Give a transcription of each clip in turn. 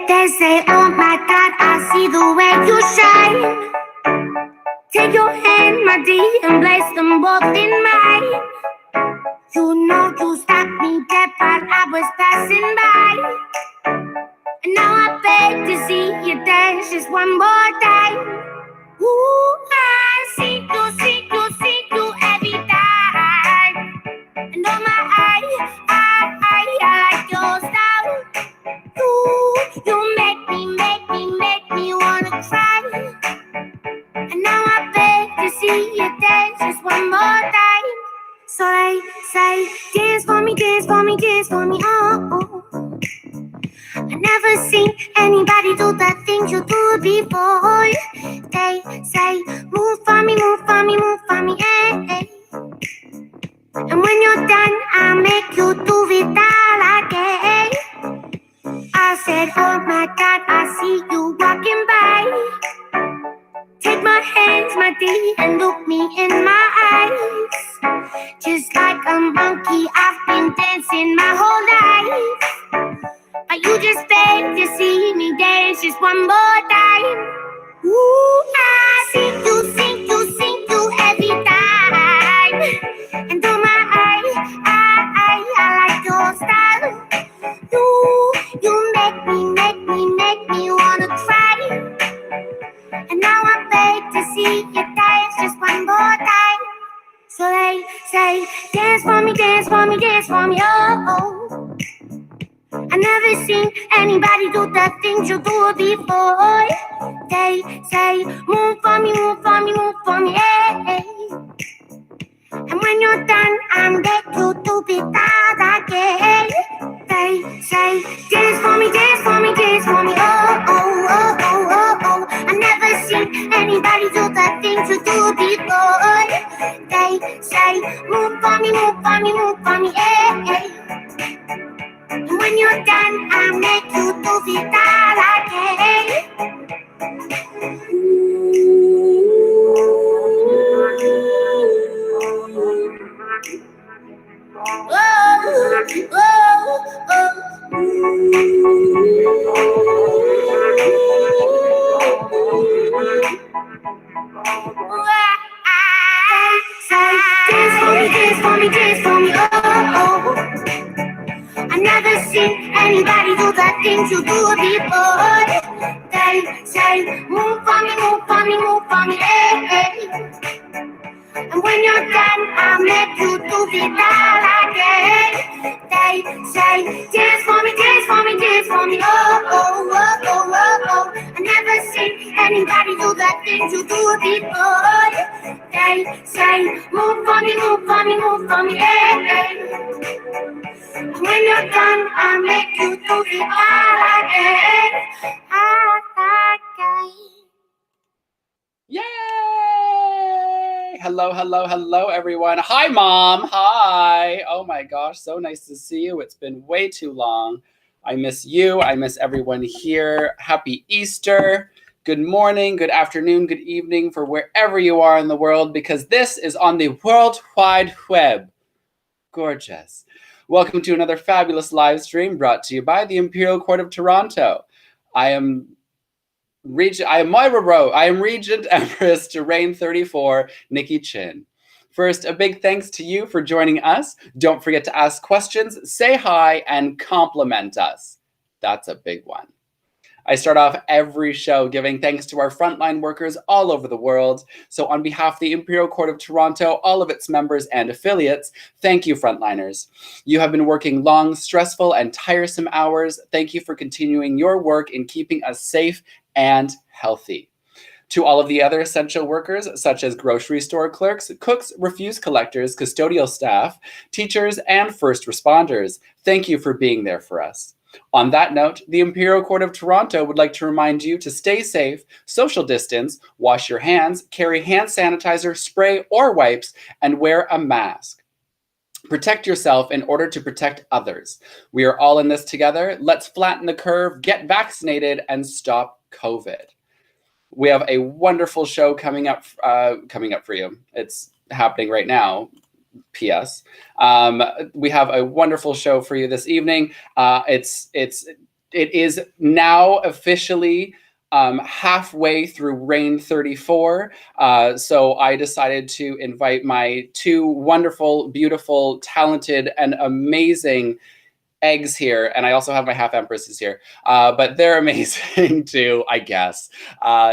They say, oh my God, I see the way you shine. Take your hand, my dear, and place them both in mine. You know you stopped me dead while I was passing by. And now I beg to see you dance just one more time. Ooh, I see you every time. And oh my, I like your style. You make me wanna cry. And now I beg to see you dance just one more time. So they say, dance for me, dance for me, dance for me, oh. I never seen anybody do the things you do before. They say, move for me, move for me, move for me, eh. And when you're done, I'll make you do it all again. I said, oh my God, I see you walking by. Take my hands, my dear, and look me in my eyes. Just like a monkey, I've been dancing my whole life. But you just beg to see me dance just one more time. Ooh, I see you every time. And oh my, I like your style. You make me wanna cry. And now I beg to see you dance just one more time. So they say, dance for me, dance for me, dance for me, oh. I never seen anybody do the things you do before. They say, move for me, move for me, move for me, eh. And when you're done, I'm there to do it all again. They say, dance for me, dance for me, dance for me, oh, oh, oh, oh, oh, oh. I never seen anybody do the things you do before. They say, move for me, move for me, move for me, eh. And when you're done, I'll make you do it all again. Dance for me, dance for me, oh. I never seen anybody do the things you do before. They say, move for me, move for me, move for me, eh. And And when you're done, I'll make you do it all again. They say, dance for me, dance for me, dance for me. Oh, oh, oh, oh, oh, oh. I never seen anybody do the things you do before. They say, move for me, move for me, move for me. Hey, hey. When you're done, I'll make you do it all again. Yay! Hello, hello, hello, everyone. Hi, Mom. Hi. Oh my gosh, so nice to see you. It's been way too long. I miss you. I miss everyone here. Happy Easter. Good morning, good afternoon, good evening for wherever you are in the world, because this is on the World Wide Web. Gorgeous. Welcome to another fabulous live stream brought to you by the Imperial Court of Toronto. I am Moira Rowe. I am Regent Empress to Reign 34, Nikki Chin. First, a big thanks to you for joining us. Don't forget to ask questions, say hi, and compliment us. That's a big one. I start off every show giving thanks to our frontline workers all over the world. So on behalf of the Imperial Court of Toronto, all of its members and affiliates, thank you, frontliners. You have been working long, stressful, and tiresome hours. Thank you for continuing your work in keeping us safe and healthy. To all of the other essential workers, such as grocery store clerks, cooks, refuse collectors, custodial staff, teachers, and first responders, thank you for being there for us. On that note, the Imperial Court of Toronto would like to remind you to stay safe, social distance, wash your hands, carry hand sanitizer, spray, or wipes, and wear a mask. Protect yourself in order to protect others. We are all in this together. Let's flatten the curve, get vaccinated, and stop COVID. We have a wonderful show coming up for you. It's happening right now. P.S. We have a wonderful show for you this evening. It is now officially halfway through Reign 34. So I decided to invite my two wonderful, beautiful, talented, and amazing eggs here, and I also have my half empresses here, but they're amazing too, I guess.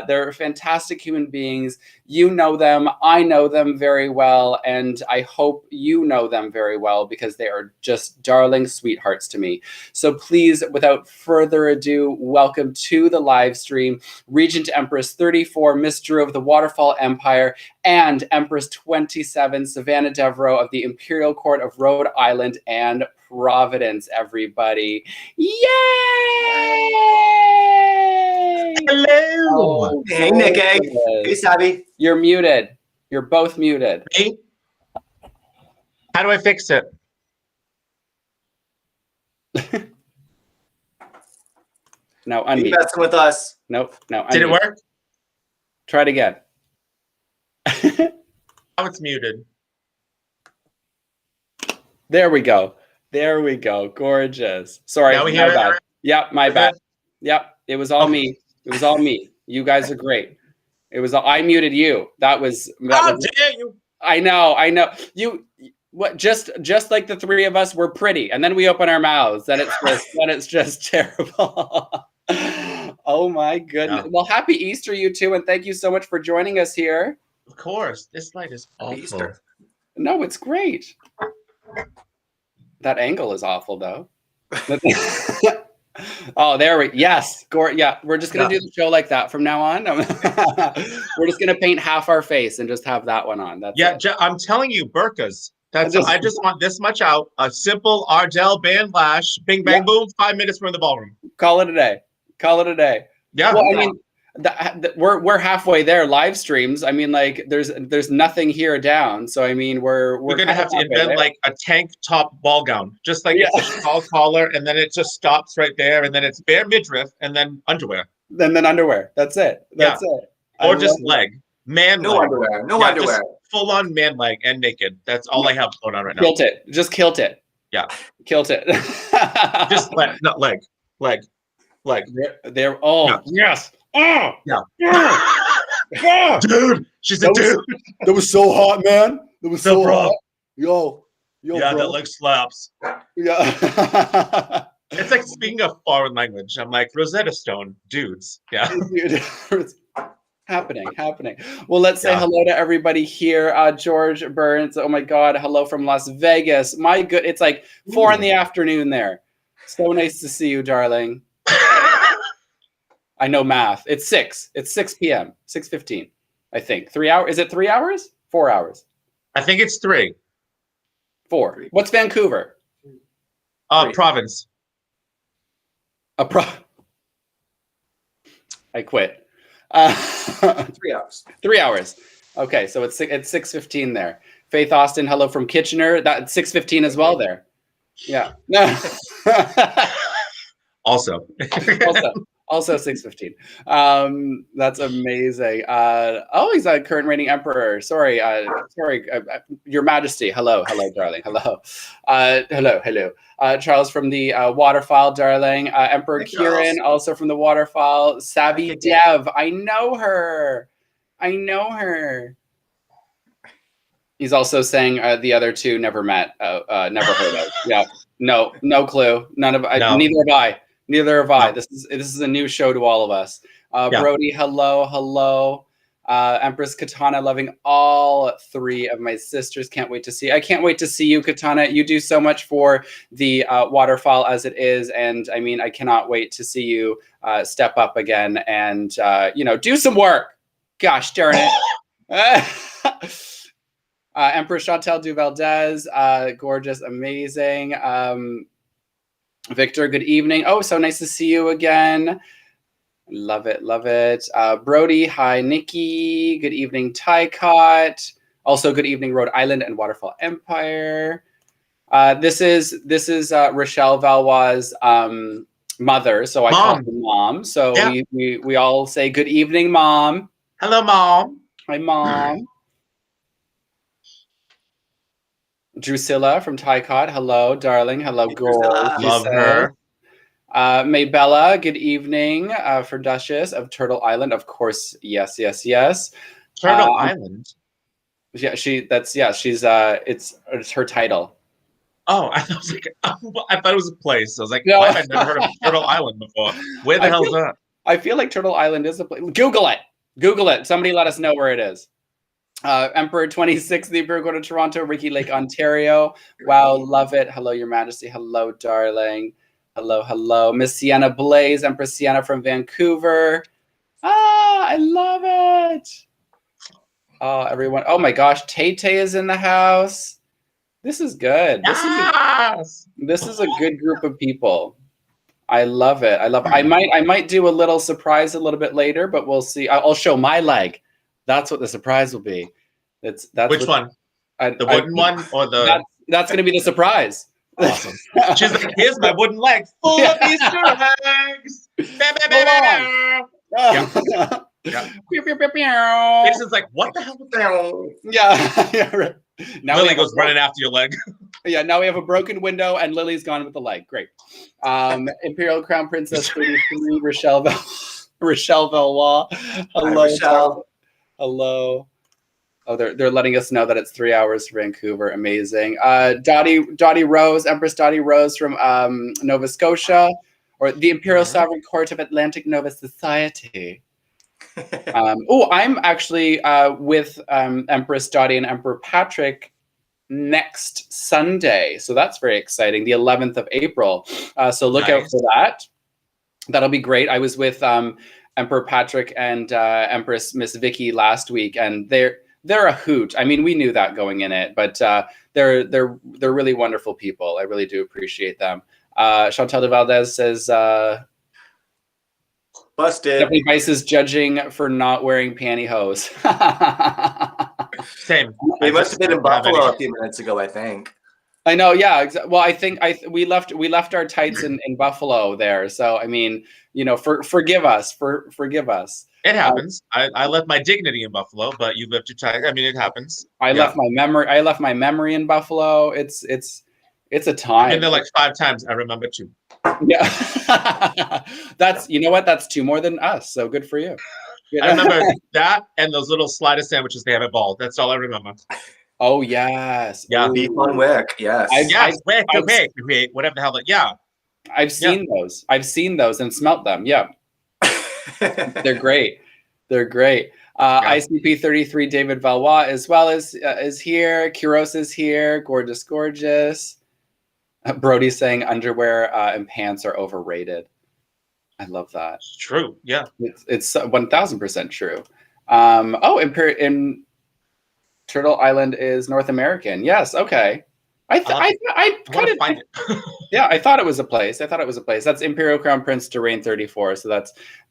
They're fantastic human beings. You know them, I know them very well, and I hope you know them very well because they are just darling sweethearts to me. So please, without further ado, welcome to the live stream, Regent Empress 34, Mister of the Waterfall Empire, and Empress 27, Savannah Devereaux of the Imperial Court of Rhode Island and Providence, everybody. Yay! Hello. Oh, hey, Nick. Hey, Sabby. You're muted. You're both muted. Me? How do I fix it? No, unmute. You messing with us? Nope. No. Did it work? Try it again. Now it's muted. There we go. There we go. Gorgeous. Sorry. Now we my hear bad. it? Yep. My bad. Good? Yep. It was all me. It was all me. You guys are great. It was. I muted you. That was. How dare you? I know. You. What? Just like the three of us were pretty, and then we open our mouths, and it's just terrible. Oh my goodness. Yeah. Well, happy Easter, you two, and thank you so much for joining us here. Of course. This light is awful. Easter. No, it's great. That angle is awful, though. Oh, there we. Yes, yeah. We're just gonna do the show like that from now on. We're just gonna paint half our face and just have that one on. That's it. I'm telling you, burkas. I just want this much out. A simple Ardell band lash. Bing bang boom. 5 minutes from the ballroom. Call it a day. Yeah. Well, I mean, we're halfway there. Live streams. I mean, like there's nothing here down. So I mean, we're gonna have to invent like a tank top ball gown, just like it's a shawl collar, and then it just stops right there, and then it's bare midriff, and then underwear. Then underwear. That's it. That's it. Or just leg. Man no leg. underwear. No underwear. Full on man leg and naked. That's all I have going on right now. Kilt it. Just kilt it. Yeah. Kilt it. Just leg, not leg. Leg. There. Oh yeah. Yes. Oh yeah. Yeah. Dude, she's a dude. That was so hot, man. That was so hot. Yo, yeah, bro. That leg slaps. Yeah. It's like speaking a foreign language. I'm like Rosetta Stone, dudes. Yeah. Happening. Well, let's say hello to everybody here. George Burns. Oh my God. Hello from Las Vegas. My good. It's like 4 in the afternoon there. So nice to see you, darling. I know math. It's 6. It's 6 p.m. 6:15. I think 3 hours. Is it 3 hours? 4 hours. I think it's 3. 4. What's Vancouver? Province. I quit. 3 hours. 3 hours. Okay, so it's 6:15 there. Faith Austin, hello from Kitchener. That's 6:15 as well there. Yeah. No. Also 6:15. That's amazing. He's a current reigning emperor. Sorry, Your Majesty. Hello, darling. Hello. Charles from the Waterfall, darling. Emperor Kieran, also from the Waterfall. Savvy Dev. I know her. He's also saying the other two never met, never heard of. Yeah, no clue. Neither have I. This is a new show to all of us. Brody, hello. Empress Katana, loving all 3 of my sisters. Can't wait to see. I can't wait to see you, Katana. You do so much for the Waterfall as it is, and I mean, I cannot wait to see you step up again and do some work. Gosh darn it. Empress Chantal Duvaldez, gorgeous, amazing. Victor, good evening. Oh, so nice to see you again. Love it. Brody, hi, Nikki. Good evening, TICOT. Also, good evening, Rhode Island and Waterfall Empire. This is Rochelle Valois' mother, so I call her Mom. So we all say good evening, Mom. Hello, Mom. Hi, Mom. Drusilla from TICOT. Hello, darling. Hello, girl. Love her. Maybella, good evening. For Duchess of Turtle Island. Of course, yes. Turtle Island? Yeah, it's her title. Oh, I thought it was a place. I was like, why have I never heard of Turtle Island before? Where the hell is that? I feel like Turtle Island is a place. Google it. Somebody let us know where it is. Emperor 26, the Imperial Court of Toronto, Ricky Lake, Ontario. Wow, love it. Hello, Your Majesty. Hello, darling. Hello. Miss Sienna Blaze, Empress Sienna from Vancouver. I love it. Oh, everyone. Oh my gosh, Tay is in the house. This is good. This is a good group of people. I love it. I might do a little surprise a little bit later, but we'll see. I'll show my leg. That's what the surprise will be. That's which one? The wooden one or the? That's going to be the surprise. Awesome. She's like, here's my wooden leg full of Easter eggs. Jason's like, what the hell was that? Yeah. Right. Now Lily goes running after your leg. Yeah, now we have a broken window and Lily's gone with the leg. Great. Imperial Crown Princess 33, Rochelle Valois. Hello, hi, Rochelle. Hello. Oh, they're letting us know that it's 3 hours to Vancouver. Amazing. Dottie Rose, Empress Dottie Rose from Nova Scotia, or the Imperial Sovereign Court of Atlantic Nova Society. I'm actually with Empress Dottie and Emperor Patrick next Sunday. So that's very exciting, the 11th of April. So look out for that. That'll be great. I was with Emperor Patrick and Empress Miss Vicky last week, and they're a hoot. I mean, we knew that going in it, but they're really wonderful people. I really do appreciate them. Chantal de Valdez says, busted. Stephanie Bice is judging for not wearing pantyhose. Same. We must have been in Buffalo a few minutes ago, I think. I know, yeah. Well, I think we left our tights in Buffalo there. So I mean, forgive us. Forgive us. It happens. I left my dignity in Buffalo, but you left your tights. I mean, it happens. I left my memory in Buffalo. It's a time. I've been there like 5 times. I remember 2. Yeah. That's, you know what? That's 2 more than us. So good for you. I remember that and those little slider sandwiches they have at Ball. That's all I remember. Oh yes. Yeah. Beef on wick. Yes. Wick, whatever the hell. Yeah. I've seen those. I've seen those and smelt them. Yeah. They're great. ICP-33 David Valois as well is here. Kuros is here. Gorgeous. Brody's saying underwear and pants are overrated. I love that. It's true. Yeah. It's 1000% true. In Turtle Island is North American. Yes. Okay. I kind of find it. Yeah, I thought it was a place. That's Imperial Crown Prince Durain 34. So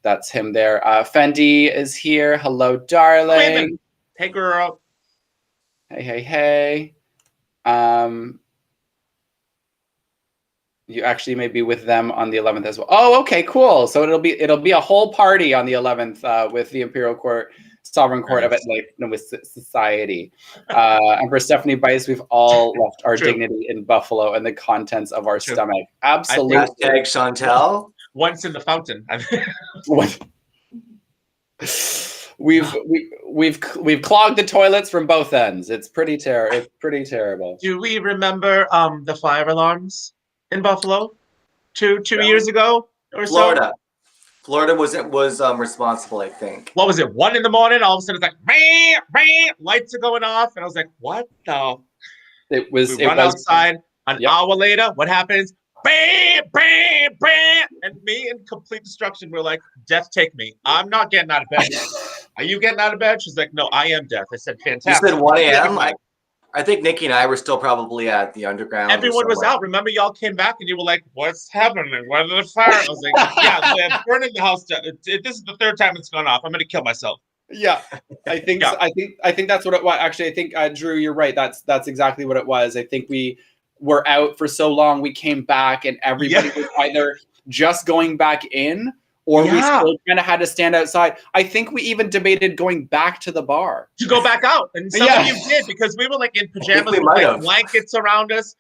that's him there. Fendi is here. Hello, darling. Hey, girl. Hey. You actually may be with them on the 11th as well. Oh, okay, cool. So it'll be a whole party on the 11th with the Imperial Court, Sovereign Court of with Society. And for Stephanie Bice, we've all left our dignity in Buffalo and the contents of our stomach. Absolutely. Hashtag Chantel. Once in the fountain. We've clogged the toilets from both ends. It's pretty terrible. Do we remember the fire alarms in Buffalo two years ago or Florida. so? Florida was responsible, I think. What was it? 1 a.m. All of a sudden it's like, bam, bam, lights are going off, and I was like, what the? We run outside. An hour later, what happens? Bam, bam, bam, and me in complete destruction. We're like, death take me. I'm not getting out of bed. Are you getting out of bed? She's like, no, I am death. I said, fantastic. You said 1 a.m.? I think Nikki and I were still probably at the underground. Everyone was out. Remember, y'all came back and you were like, what's happening? What are the fire? I was like, yeah, they're burning the house down. This is the third time it's gone off. I'm going to kill myself. Yeah, I think I think that's what it was. Actually, I think Drew, you're right. That's exactly what it was. I think we were out for so long. We came back and everybody was either just going back in or we still kind of had to stand outside. I think we even debated going back to the bar. To go back out. And some of you did, because we were like in pajamas with like blankets around us.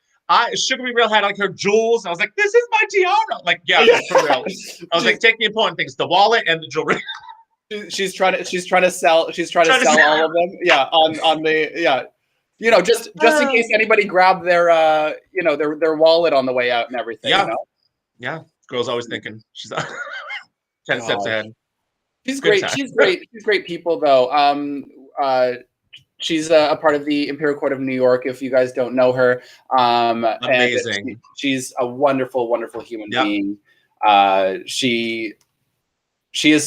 Sugar Be Real had like her jewels. I was like, this is my tiara. Like, yeah. For real. I was like, take the important things, the wallet and the jewelry. She's trying to sell all of them. Yeah. On the just in case anybody grabbed their their wallet on the way out and everything. Yeah. Yeah. Girl's always thinking. She's 10 steps ahead. She's great. She's great. She's great people, though. She's a part of the Imperial Court of New York. If you guys don't know her, amazing. She's a wonderful, wonderful human being. She's an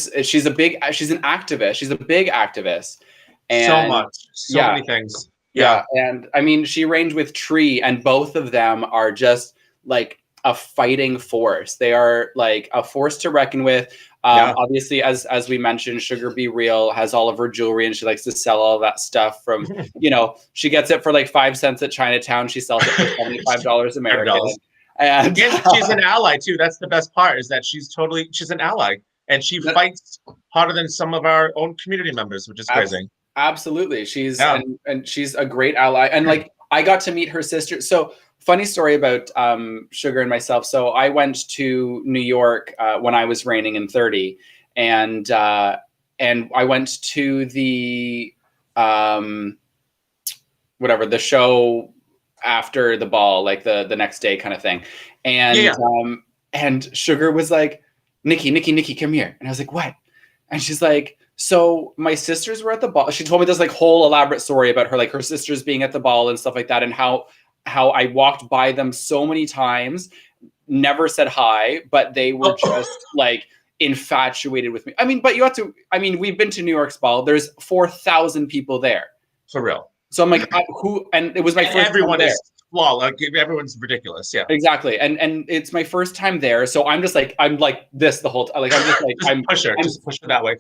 activist. She's a big activist. And so many things. Yeah, and I mean, she reigned with Tree, and both of them are just like a fighting force. They are like a force to reckon with. Obviously, as we mentioned, Sugar Be Real has all of her jewelry and she likes to sell all of that stuff from, she gets it for like 5 cents at Chinatown. She sells it for $75 American. And she's an ally too. That's the best part, is that she's an ally, and she fights harder than some of our own community members, which is crazy. Absolutely. She's and she's a great ally. And like, I got to meet her sister. So funny story about Sugar and myself. So I went to New York when I was reigning in 30, and I went to the the show after the ball, like the next day kind of thing. And and Sugar was like, Nikki, come here. And I was like, what? And she's like, so my sisters were at the ball. She told me this like whole elaborate story about her sisters being at the ball and stuff like that, and how I walked by them so many times, never said hi, but they were just like infatuated with me. I mean, but we've been to New York's ball. There's 4,000 people there. For real. So I'm like, who? And it was my first time there. Like everyone's ridiculous. Yeah, exactly. And it's my first time there. So I'm like this the whole time. Like, I'm just like, just push her that way.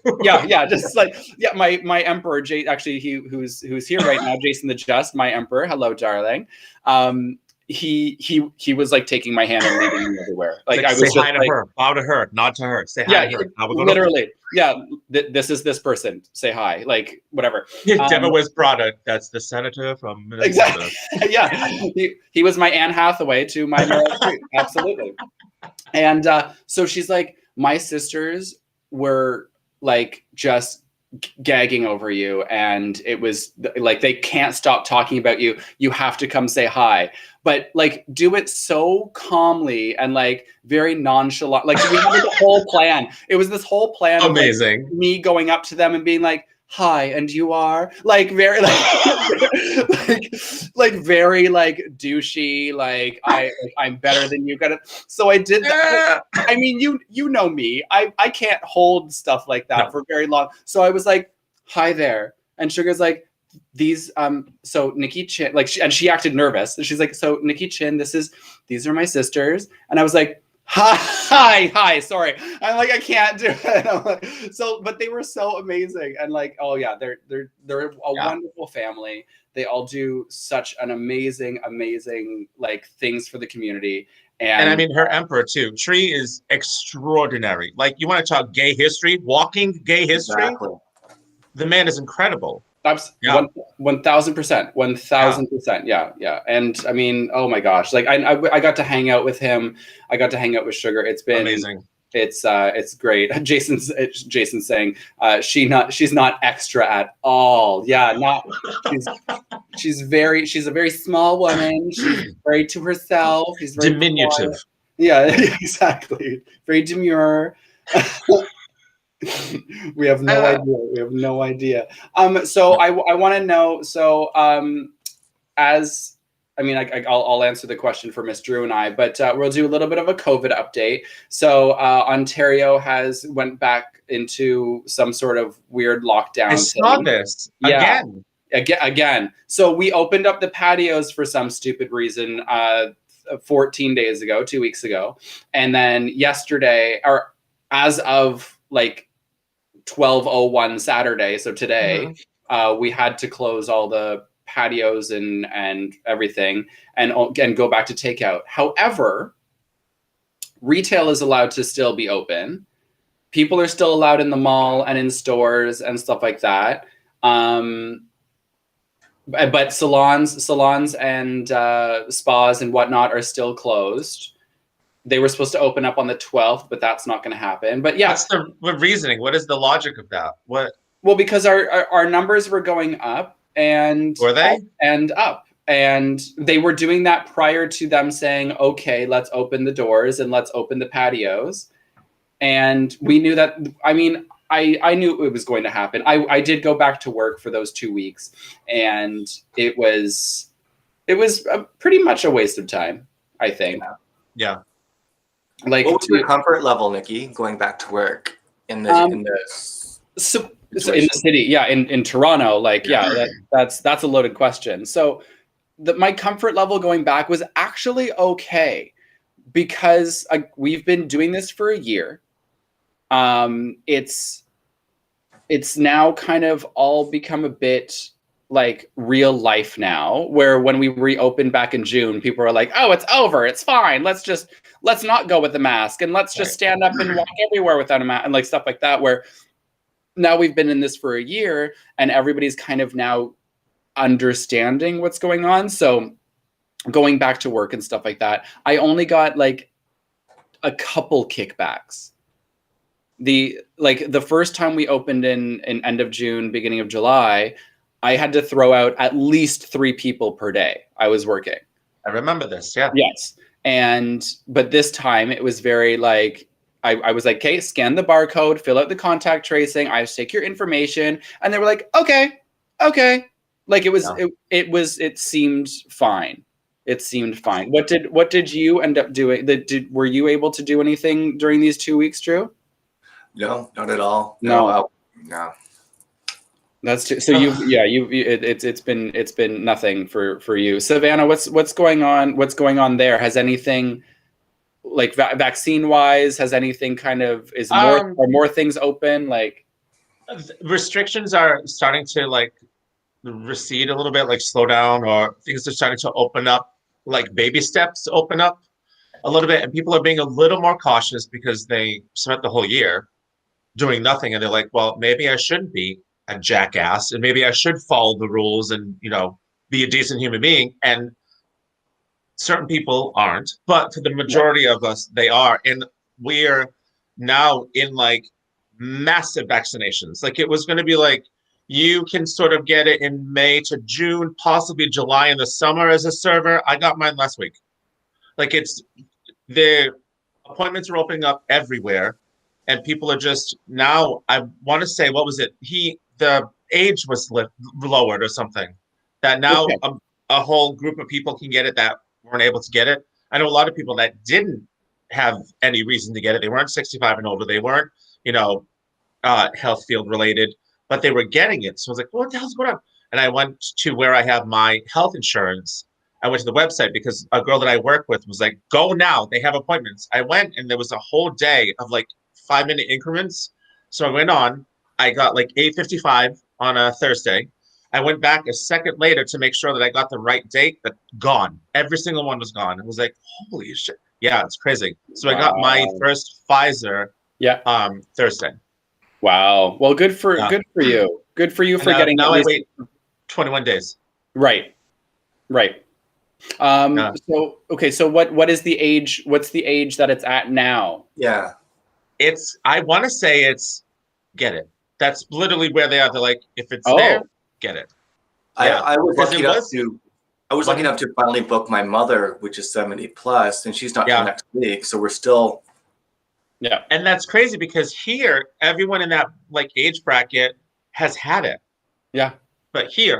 Just like, my emperor, actually, who's here right now, Jason the Just, my emperor. Hello, darling. He was like taking my hand and leading me everywhere. Like, I was say hi to her, bow to her, nod to her, say hi to her. Literally. This is this person. Say hi. Like, whatever. Deborah was Prada. That's the senator from Minnesota. Exactly. He was my Anne Hathaway to my Meryl Streep. Absolutely. And so she's like, my sisters were like just gagging over you, and it was like, they can't stop talking about you. You have to come say hi, but like, do it so calmly and like very nonchalant. Like, we had the whole plan. It was this whole plan. Amazing. Of, like, me going up to them and being like, hi, and you are like very like very like douchey, like I'm better than you. So I did that. I mean, you know me. I can't hold stuff like that for very long. So I was like, hi there. And Sugar's like, these so Nikki Chin, like and she acted nervous. And she's like, so Nikki Chin, these are my sisters. And I was like, hi, sorry. I'm like, I can't do it. I'm like, so, but they were so amazing. And like, oh yeah, they're a wonderful family. They all do such an amazing like things for the community. And I mean, her emperor too. Tree is extraordinary. Like, you want to talk gay history, walking gay history. Exactly. The man is incredible. That's 1,000%, 1,000%. Yeah. And I mean, oh my gosh, like I got to hang out with him. I got to hang out with Sugar. It's been amazing. It's great. Jason's saying she's not extra at all. Yeah, not she's a very small woman. She's very to herself. She's very diminutive. Quiet. Yeah, exactly. Very demure. We have no idea. We have no idea. So I want to know. So as I mean, I'll answer the question for Miss Drew and I, but we'll do a little bit of a COVID update. So Ontario has went back into some sort of weird lockdown. I saw this again. So we opened up the patios for some stupid reason 14 days ago, 2 weeks ago, and then yesterday, or as of like 12:01 Saturday, so today, we had to close all the patios and everything and go back to takeout. However, retail is allowed to still be open. People are still allowed in the mall and in stores and stuff like that. But salons and spas and whatnot are still closed. They were supposed to open up on the 12th, but that's not going to happen. But yeah, what's the reasoning? What is the logic of that? What? Well, because our numbers were going up, and were they? And they were doing that prior to them saying, okay, let's open the doors and let's open the patios. And we knew that. I mean, I knew it was going to happen. I did go back to work for those 2 weeks, and it was pretty much a waste of time, I think. Yeah. Like, what was your comfort level, Nikki, going back to work in the so in the city? Yeah, in Toronto. Like, that's a loaded question. So my comfort level going back was actually okay, because we've been doing this for a year. It's now kind of all become a bit like real life now, where when we reopened back in June, people are like, oh, it's over, it's fine, let's not go with the mask, and let's just stand up and walk everywhere without a mask, and like stuff like that, where now we've been in this for a year and everybody's kind of now understanding what's going on. So going back to work and stuff like that, I only got like a couple kickbacks. The first time we opened in end of June, beginning of July, I had to throw out at least 3 people per day I was working. I remember this, yeah. Yes. But this time it was very like, I was like, okay, scan the barcode, fill out the contact tracing, I take your information. And they were like, okay. Like it seemed fine. It seemed fine. What did you end up doing? Were you able to do anything during these 2 weeks, Drew? No, not at all. No. No. That's too, so it's been nothing for you. Savannah, what's going on? What's going on there? Has anything, like vaccine wise, has anything kind of are more things open? Like, restrictions are starting to like recede a little bit, like slow down, or things are starting to open up, like baby steps open up a little bit, and people are being a little more cautious because they spent the whole year doing nothing, and they're like, well, maybe I shouldn't be a jackass, and maybe I should follow the rules and, be a decent human being. And certain people aren't, but for the majority of us, they are. And we're now in like massive vaccinations. Like, it was going to be like, you can sort of get it in May to June, possibly July in the summer as a server. I got mine last week. Like, the appointments are opening up everywhere. And people are just now, I want to say, what was it? The age was lowered or something. That now a whole group of people can get it that weren't able to get it. I know a lot of people that didn't have any reason to get it. They weren't 65 and older. They weren't, health field related, but they were getting it. So I was like, what the hell's going on? And I went to where I have my health insurance. I went to the website because a girl that I work with was like, go now. They have appointments. I went and there was a whole day of like 5-minute increments. So I went on. I got like 8:55 on a Thursday. I went back a second later to make sure that I got the right date, but gone. Every single one was gone. It was like, holy shit. Yeah, it's crazy. So I got my first Pfizer Thursday. Wow. Well, good for you. Good for you for getting now I wait 21 days. Right. So what is the age? What's the age that it's at now? Yeah. I want to say it's get it. That's literally where they are. They're like, if it's there, get it. Yeah. I was lucky enough to finally book my mother, which is 70 plus, and she's not till next week. So we're still. Yeah. And that's crazy because here, everyone in that like age bracket has had it. Yeah. But here,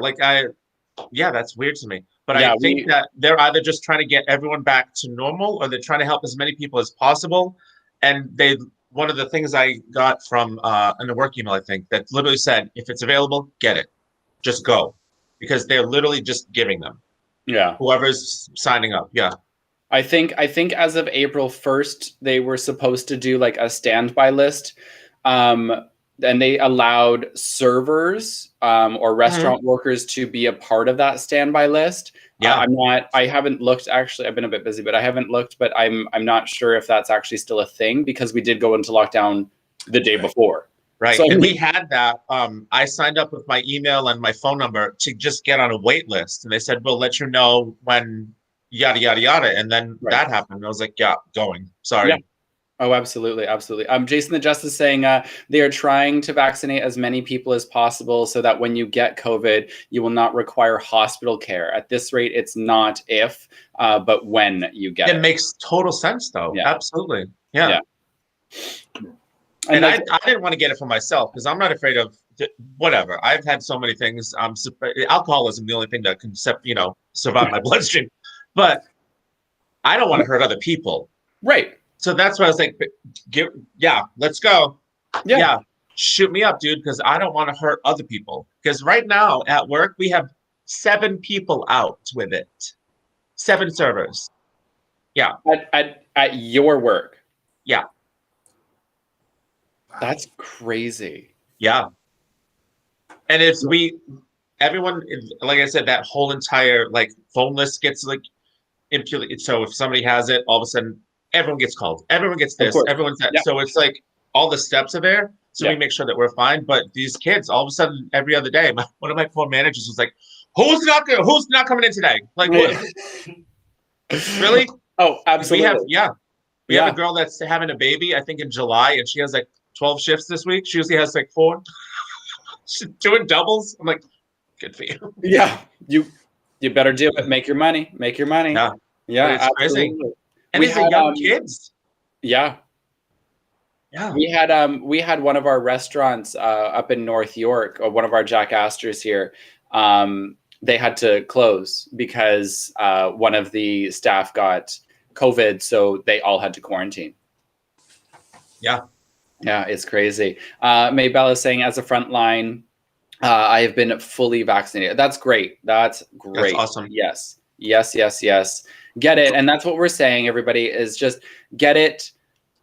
that's weird to me. But I think that they're either just trying to get everyone back to normal or they're trying to help as many people as possible. And one of the things I got from in a work email, I think, that literally said, if it's available, get it. Just go. Because they're literally just giving them. Yeah. Whoever's signing up. Yeah. I think as of April 1st, they were supposed to do like a standby list. And they allowed servers or restaurant workers to be a part of that standby list. Yeah. I haven't looked, actually. I've been a bit busy, but I haven't looked, but I'm not sure if that's actually still a thing because we did go into lockdown the day before. Right. So, and we had that. I signed up with my email and my phone number to just get on a wait list. And they said, we'll let you know when yada, yada, yada. And then that happened. And I was like, going. Sorry. Yeah. Oh, absolutely. Absolutely. Jason the Justice saying they are trying to vaccinate as many people as possible so that when you get COVID, you will not require hospital care. At this rate, it's not if, but when you get it. It makes total sense, though. Yeah. Absolutely. Yeah. And I didn't want to get it for myself because I'm not afraid of whatever. I've had so many things. Alcoholism, the only thing that can survive my bloodstream. But I don't want to hurt other people. Right. So that's why I was like, let's go. Yeah. Shoot me up, dude, because I don't want to hurt other people. Because right now at work, we have 7 people out with it. 7 servers. Yeah. At your work. Yeah. That's crazy. Yeah. And if everyone, like I said, that whole entire phone list gets impulated. So if somebody has it, all of a sudden, everyone gets called. Everyone gets this. Everyone's that. Yep. So it's all the steps are there. So we make sure that we're fine. But these kids, all of a sudden, every other day, one of my poor managers was like, "Who's not coming in today?" Like, what? Really? Oh, absolutely. We have a girl that's having a baby, I think in July, and she has 12 shifts this week. She usually has 4. She's doing doubles. I'm like, good for you. Yeah, you better do it. Make your money. Yeah, it's crazy. And these are young kids. Yeah. We had one of our restaurants up in North York, or one of our Jack Astors here. They had to close because one of the staff got COVID, so they all had to quarantine. Yeah, it's crazy. Maybell is saying, as a frontline, I have been fully vaccinated. That's great. That's awesome. Yes. Get it. And that's what we're saying, everybody, is just get it.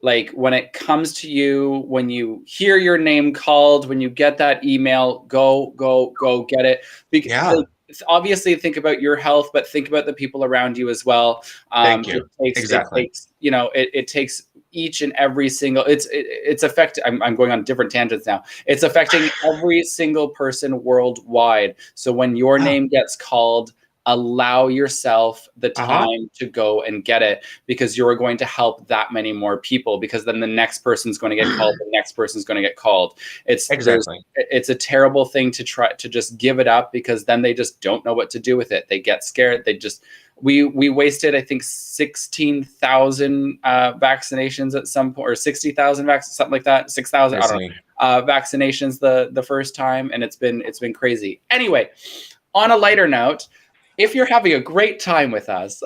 When it comes to you, when you hear your name called, when you get that email, go get it. Because obviously think about your health, but think about the people around you as well. Thank you. It takes each and every single, it's affecting, I'm going on different tangents now. It's affecting every single person worldwide. So when your name gets called, allow yourself the time to go and get it, because you're going to help that many more people, because then the next person's going to get called, the next person's going to get called. It's a terrible thing to try to just give it up, because then they just don't know what to do with it. They get scared. We wasted, I think, 16,000 vaccinations at some point, or 60,000 vaccinations, something like that. 6,000. I don't know. vaccinations the first time, and it's been crazy. Anyway, on a lighter note, if you're having a great time with us,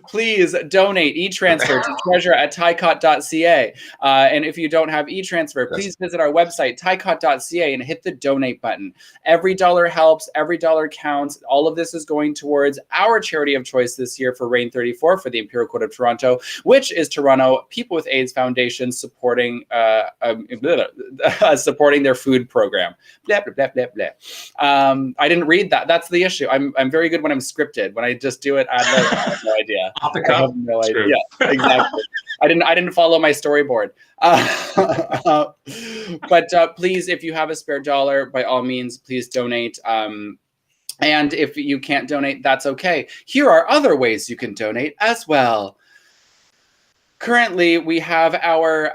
please donate e-transfer to treasure@ticot.ca. And if you don't have e-transfer, please visit our website, ticot.ca, and hit the donate button. Every dollar helps. Every dollar counts. All of this is going towards our charity of choice this year for Reign 34 for the Imperial Court of Toronto, which is Toronto People with AIDS Foundation supporting supporting their food program. Blah, blah, blah, blah, blah. I didn't read that. That's the issue. I'm very good when I'm scripted. When I just do it, I have no idea. Off the cuff. I have no idea. Yeah, exactly. I didn't follow my storyboard. But please, if you have a spare dollar, by all means, please donate. And if you can't donate, that's okay. Here are other ways you can donate as well. Currently, we have our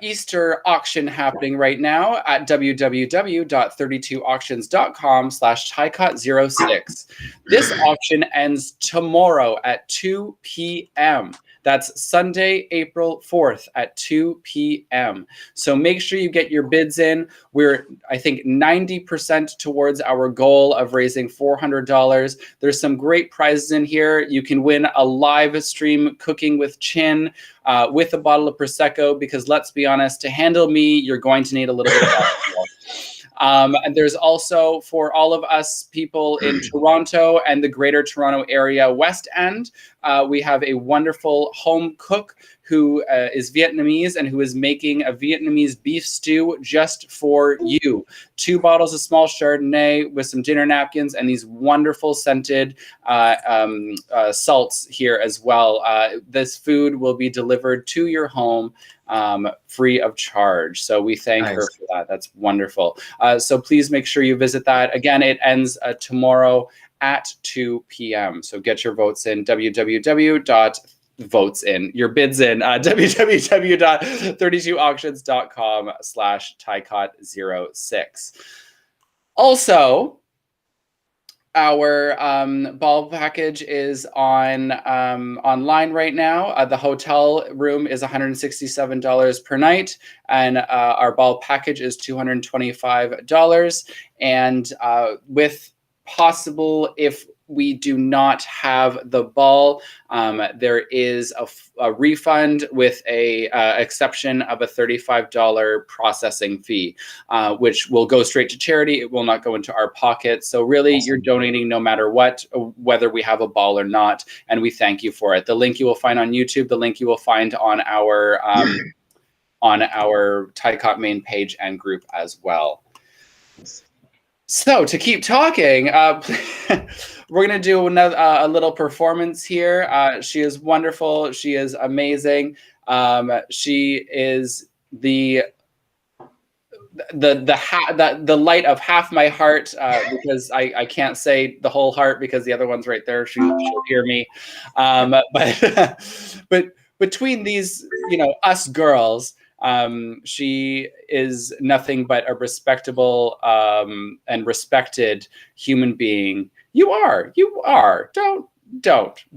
Easter auction happening right now at www.32auctions.com/TICOT06. This auction ends tomorrow at 2 p.m. That's Sunday, April 4th at 2 p.m. So make sure you get your bids in. We're, I think, 90% towards our goal of raising $400. There's some great prizes in here. You can win a live stream cooking with Chin with a bottle of Prosecco, because let's be honest, to handle me, you're going to need a little bit of alcohol. And there's also, for all of us people in Toronto and the Greater Toronto Area West End, we have a wonderful home cook who is Vietnamese and who is making a Vietnamese beef stew just for you. 2 bottles of small Chardonnay with some dinner napkins and these wonderful scented salts here as well. This food will be delivered to your home free of charge. So we thank her for that. That's wonderful. So please make sure you visit that. Again, it ends tomorrow at 2 p.m. So get your votes in, your bids in, www.32auctions.com/TICOT06. Also, our ball package is online right now. The hotel room is $167 per night, and our ball package is $225. And with possible, if we do not have the ball, there is a refund with a exception of a $35 processing fee, which will go straight to charity. It will not go into our pocket. So really, awesome. You're donating no matter what, whether we have a ball or not, and we thank you for it. The link you will find on YouTube. The link you will find on our TICOT main page and group as well. So to keep talking, we're going to do another a little performance here. She is wonderful. She is amazing. She is the light of half my heart, because I can't say the whole heart because the other one's right there. She'll hear me. But between these, us girls, she is nothing but a respectable and respected human being. You are. Don't.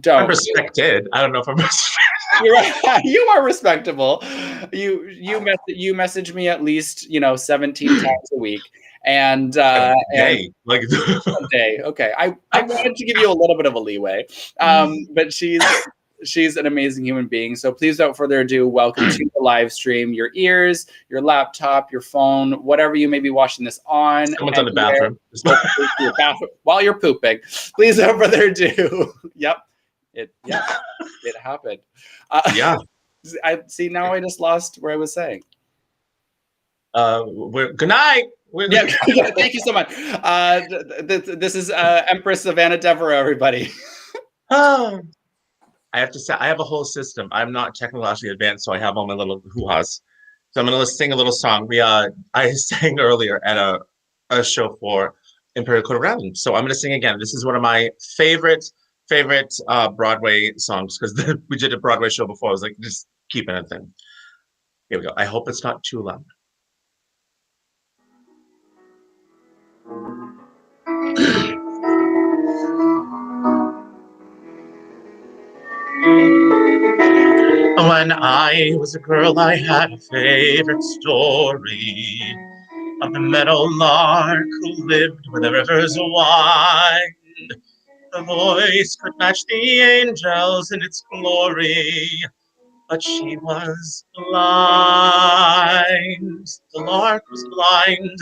I'm respected. I don't know if I'm respected. You are respectable. You message me at least 17 times a week, and a day. Okay. I wanted to give you a little bit of a leeway, but she's an amazing human being. So please, without further ado, welcome to the live stream. Your ears, your laptop, your phone, whatever you may be watching this on. Someone's in the bathroom. While you're pooping. Please, without further ado. It happened. Yeah. I see. Now I just lost where I was saying. Good night. Thank you so much. This is Empress Savannah Devereaux, everybody. I have to say, I have a whole system. I'm not technologically advanced, so I have all my little hoo-has. So I'm going to sing a little song. I sang earlier at a show for Imperial Court of Toronto. So I'm going to sing again. This is one of my favorite Broadway songs, because we did a Broadway show before. I was like, just keeping it thing. Here we go. I hope it's not too loud. Oh my When I was a girl, I had a favorite story of the meadowlark who lived where the rivers wind. The voice could match the angels in its glory, but she was blind. The lark was blind.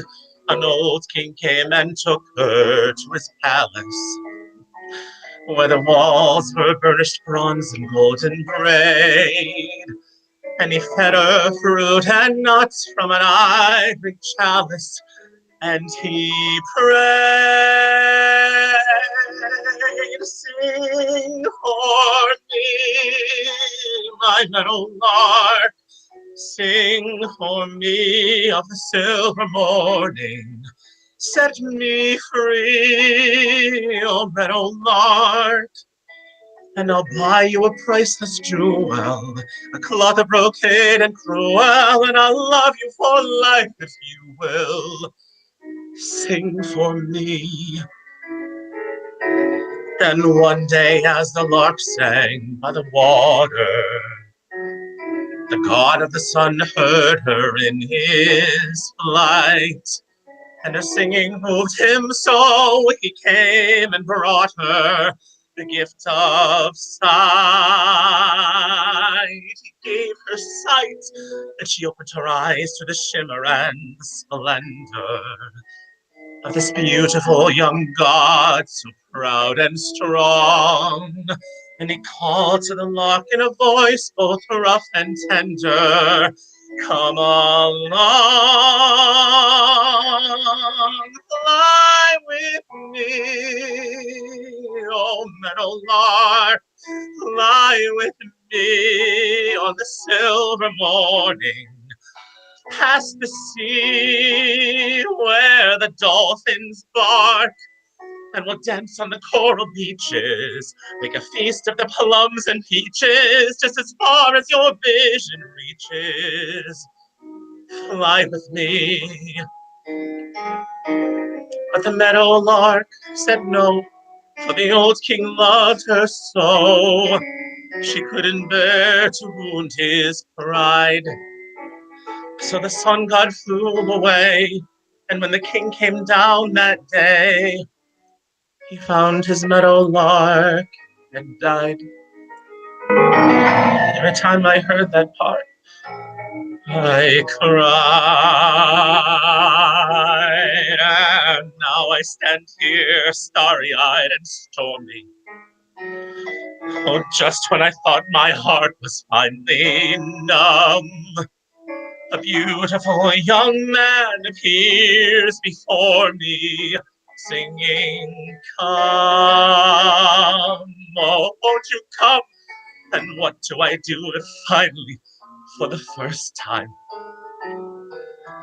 An old king came and took her to his palace, where the walls were burnished bronze and golden braid. And he fed her fruit and nuts from an ivory chalice, and he prayed, sing for me, my meadowlark, sing for me of the silver morning, set me free, oh meadowlark, and I'll buy you a priceless jewel, a cloth of brocade and cruel, and I'll love you for life if you will sing for me. Then one day as the lark sang by the water, the god of the sun heard her in his flight, and her singing moved him so he came and brought her the gift of sight. He gave her sight, and she opened her eyes to the shimmer and the splendor of this beautiful young god, so proud and strong. And he called to the lark in a voice both rough and tender, come along, fly with me, oh meadowlark, fly with me on the silver morning, past the sea where the dolphins bark, and we'll dance on the coral beaches, make a feast of the plums and peaches, just as far as your vision reaches. Fly with me. But the meadowlark said no, for the old king loved her so. She couldn't bear to wound his pride. So the sun god flew away, and when the king came down that day, he found his meadowlark had died. Every time I heard that part, I cried. And now I stand here starry-eyed and stormy. Oh, just when I thought my heart was finally numb, a beautiful young man appears before me, singing, come, oh, won't you come? And what do I do if finally, for the first time,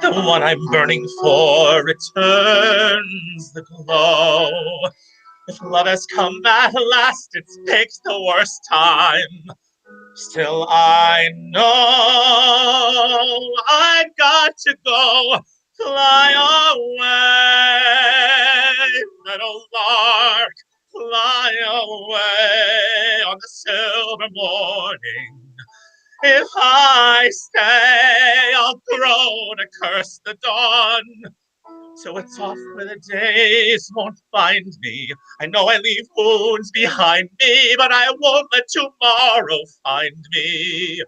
the one I'm burning for returns the glow? If love has come at last, it's picked the worst time. Still I know I've got to go, fly away, meadowlark, fly away on the silver morning. If I stay, I'll groan to curse the dawn. So it's off where the days won't find me. I know I leave wounds behind me, but I won't let tomorrow find me.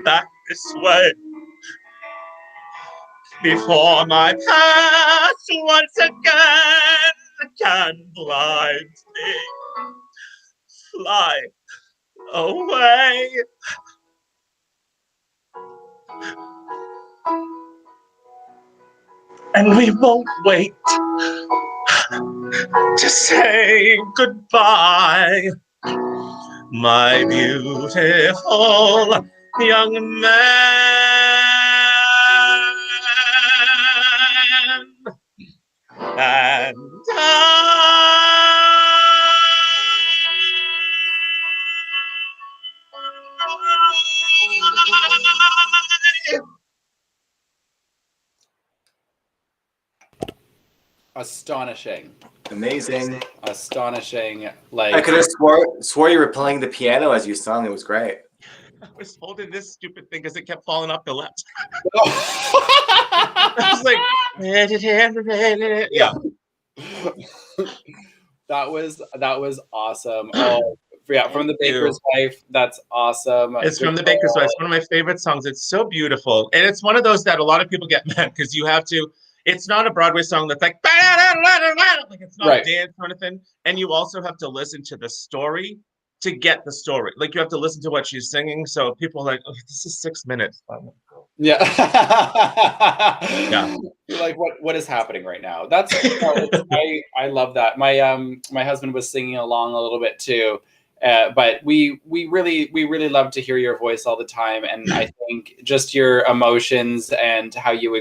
Back this way, before my past once again can blind me. Fly away. And we won't wait to say goodbye, my beautiful young man. And Astonishing. Amazing. Astonishing. Like, I could have swore you were playing the piano as you sung. It was great. I was holding this stupid thing because it kept falling off the left. I was like, yeah. That was awesome. Oh, yeah, from the Baker's Wife. That's awesome. It's from the Baker's Wife. It's one of my favorite songs. It's so beautiful, and it's one of those that a lot of people get mad because you have to. It's not a Broadway song that's like it's not a dance or anything, and you also have to listen to the story to get the story. Like you have to listen to what she's singing. So people are like, oh, this is 6 minutes. Yeah. Yeah. You're like, what is happening right now? That's I love that. My husband was singing along a little bit too. But we really love to hear your voice all the time, and I think just your emotions and how you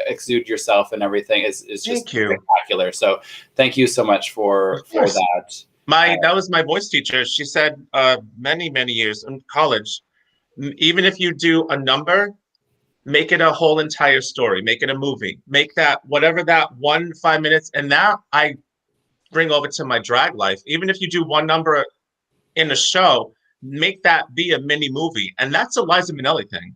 exude yourself and everything is just spectacular. So thank you so much for that. That was my voice teacher. She said many years in college, even if you do a number, make it a whole entire story, make it a movie, make that whatever that 5 minutes, and that I bring over to my drag life. Even if you do one number in a show, make that be a mini movie. And that's a Liza Minnelli thing.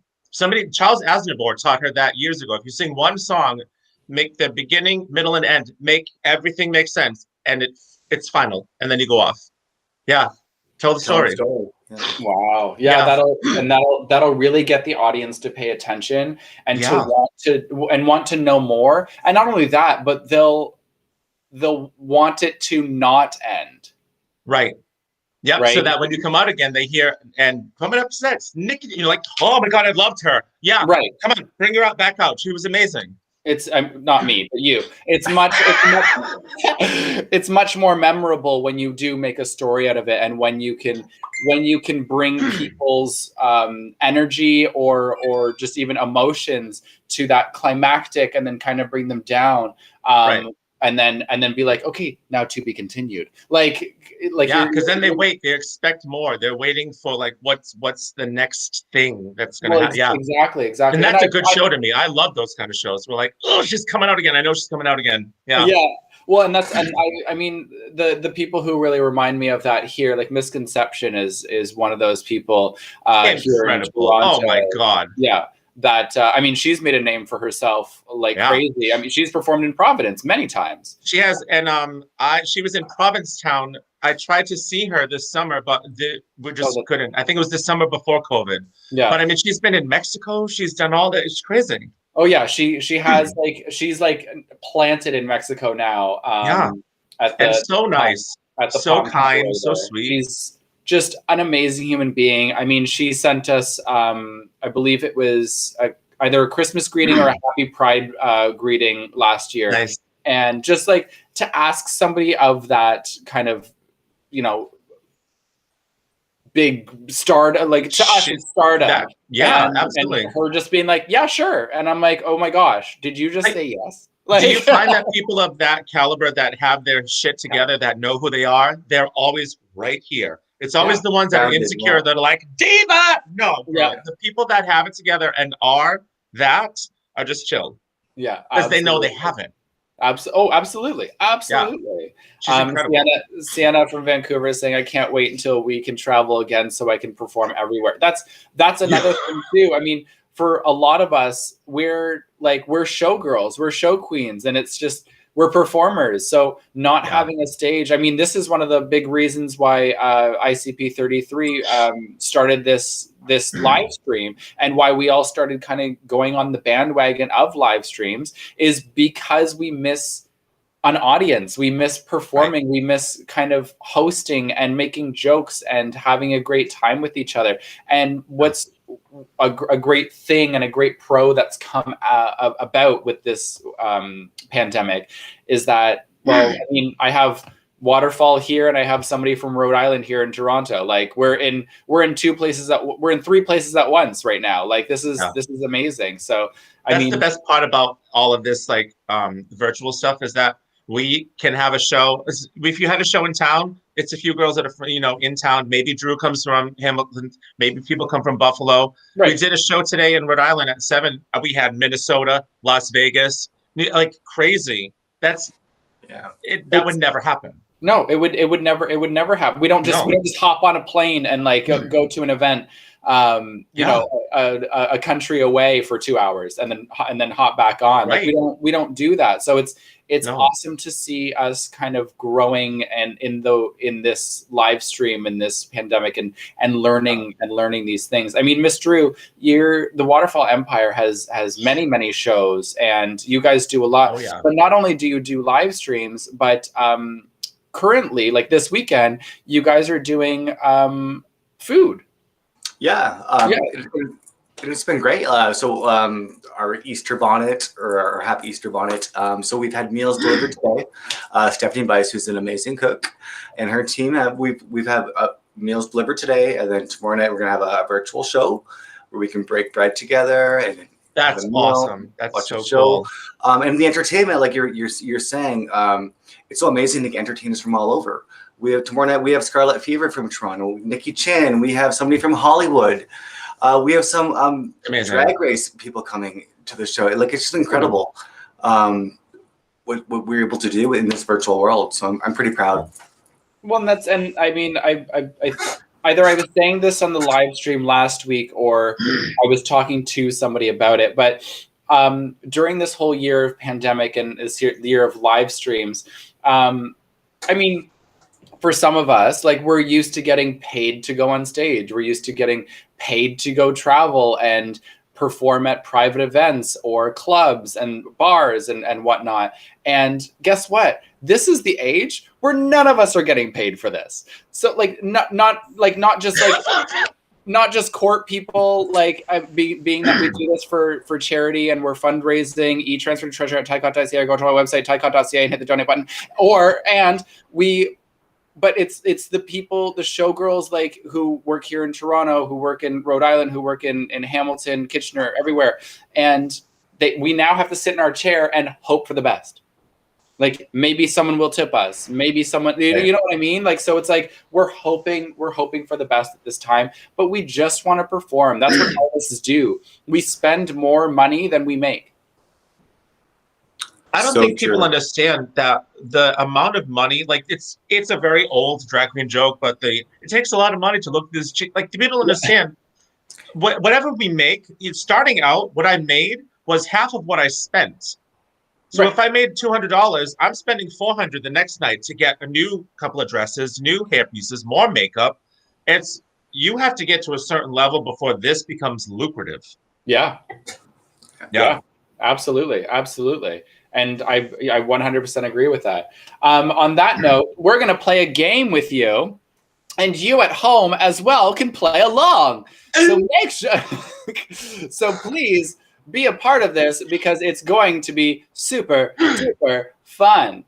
Charles Aznavour taught her that years ago. If you sing one song, make the beginning, middle, and end, make everything make sense, and it's final, and then you go off. Yeah, tell the story. Yeah. Wow. Yeah, that'll really get the audience to pay attention and to want to know more. And not only that, but they'll want it to not end. Right. Yep. Right? So that when you come out again, they hear and coming up next, Nikki, you're like, oh my God, I loved her. Yeah. Right. Come on, bring her back out. She was amazing. It's not me, but you. It's much more memorable when you do make a story out of it, and when you can bring people's energy or just even emotions to that climactic, and then kind of bring them down. Right. And then be like, okay, now to be continued. Like yeah, because then they wait. They expect more. They're waiting for like what's the next thing that's gonna happen. Yeah, exactly. And that's a good show to me. I love those kind of shows. We're like, oh, she's coming out again. I know she's coming out again. Yeah. Yeah. Well, and I mean the people who really remind me of that here, like Misconception is one of those people. Incredible. Oh my God. Yeah. That I mean, she's made a name for herself like crazy. I mean, she's performed in Providence many times. She has, and she was in Provincetown. I tried to see her this summer, but we just couldn't. I think it was the summer before COVID. Yeah. But I mean, she's been in Mexico. She's done all that. It's crazy. Oh yeah, she has she's planted in Mexico now. And so nice, so kind, so sweet. She's just an amazing human being. I mean, she sent us, I believe it was either a Christmas greeting or a Happy Pride greeting last year. Nice. And just like to ask somebody of that kind of, big stardom, like to us, it's stardom. Absolutely. And her just being like, yeah, sure. And I'm like, oh my gosh, did you just say yes? Do you find that people of that caliber that have their shit together, that know who they are, they're always right here. It's always the ones that are insecure that are like, diva! No, bro. The people that have it together and are just chill. Yeah. Because they know they haven't. Absolutely. Yeah. Sienna from Vancouver is saying, I can't wait until we can travel again so I can perform everywhere. That's another thing too. I mean, for a lot of us, we're showgirls, we're show queens, and it's just, we're performers. So not having a stage, I mean, this is one of the big reasons why ICP 33 started this live stream, and why we all started kind of going on the bandwagon of live streams, is because we miss an audience. We miss performing. We miss kind of hosting and making jokes and having a great time with each other. And what's a great thing and a great pro that's come about with this pandemic is that, well, I mean, I have Waterfall here and I have somebody from Rhode Island here in Toronto. Like we're in three places at once right now. Like this is amazing. So that's the best part about all of this, like virtual stuff, is that we can have a show. If you had a show in town, it's a few girls that are, in town. Maybe Drew comes from Hamilton. Maybe people come from Buffalo. Right. We did a show today in Rhode Island at 7. We had Minnesota, Las Vegas, like crazy. That would never happen. No, it would never happen. We don't just hop on a plane and like go to an event, you know, a country away for 2 hours and then hop back on. Like we don't do that. So it's awesome to see us kind of growing and in this live stream in this pandemic and learning these things. I mean, Miss Drew, the Waterfall Empire has many shows, and you guys do a lot. But not only do you do live streams, but currently, like this weekend, you guys are doing food. It's been great. So our Easter bonnet, or our Happy Easter bonnet. So we've had meals delivered today. Stephanie Bice, who's an amazing cook, and her team we've had meals delivered today, and then tomorrow night we're gonna have a virtual show where we can break bread together and. That's awesome. That's so cool. And the entertainment, like you're saying, it's so amazing to get entertainers from all over. We have tomorrow night. We have Scarlet Fever from Toronto, Nikki Chin. We have somebody from Hollywood. We have some drag race people coming to the show. Like, it's just incredible what we're able to do in this virtual world. So I'm pretty proud. Well, I mean, either I was saying this on the live stream last week, or I was talking to somebody about it. But during this whole year of pandemic and the year of live streams, I mean, for some of us, like, we're used to getting paid to go on stage. We're used to getting paid to go travel and perform at private events or clubs and bars and whatnot. And guess what? This is the age where none of us are getting paid for this. So like not just court people, like being that we do this for charity and we're fundraising, e-transfer to treasure at TICOT.ca, or go to our website, TICOT.ca, and hit the donate button. But it's the people, the showgirls, like, who work here in Toronto, who work in Rhode Island, who work in Hamilton, Kitchener, everywhere. And we now have to sit in our chair and hope for the best. Like, maybe someone will tip us. Maybe someone, you know what I mean? Like, so it's like, we're hoping for the best at this time, but we just want to perform. That's what artists do. We spend more money than we make. I don't think people understand that the amount of money, like, it's a very old drag queen joke, but it takes a lot of money to look at this chick. Like, people understand whatever we make, starting out, what I made was half of what I spent. So if I made $200, I'm spending $400 the next night to get a new couple of dresses, new hair pieces, more makeup. You have to get to a certain level before this becomes lucrative. Yeah, absolutely. And I 100% agree with that. On that note, we're going to play a game with you, and you at home as well can play along. So make sure, so please be a part of this, because it's going to be super, super fun.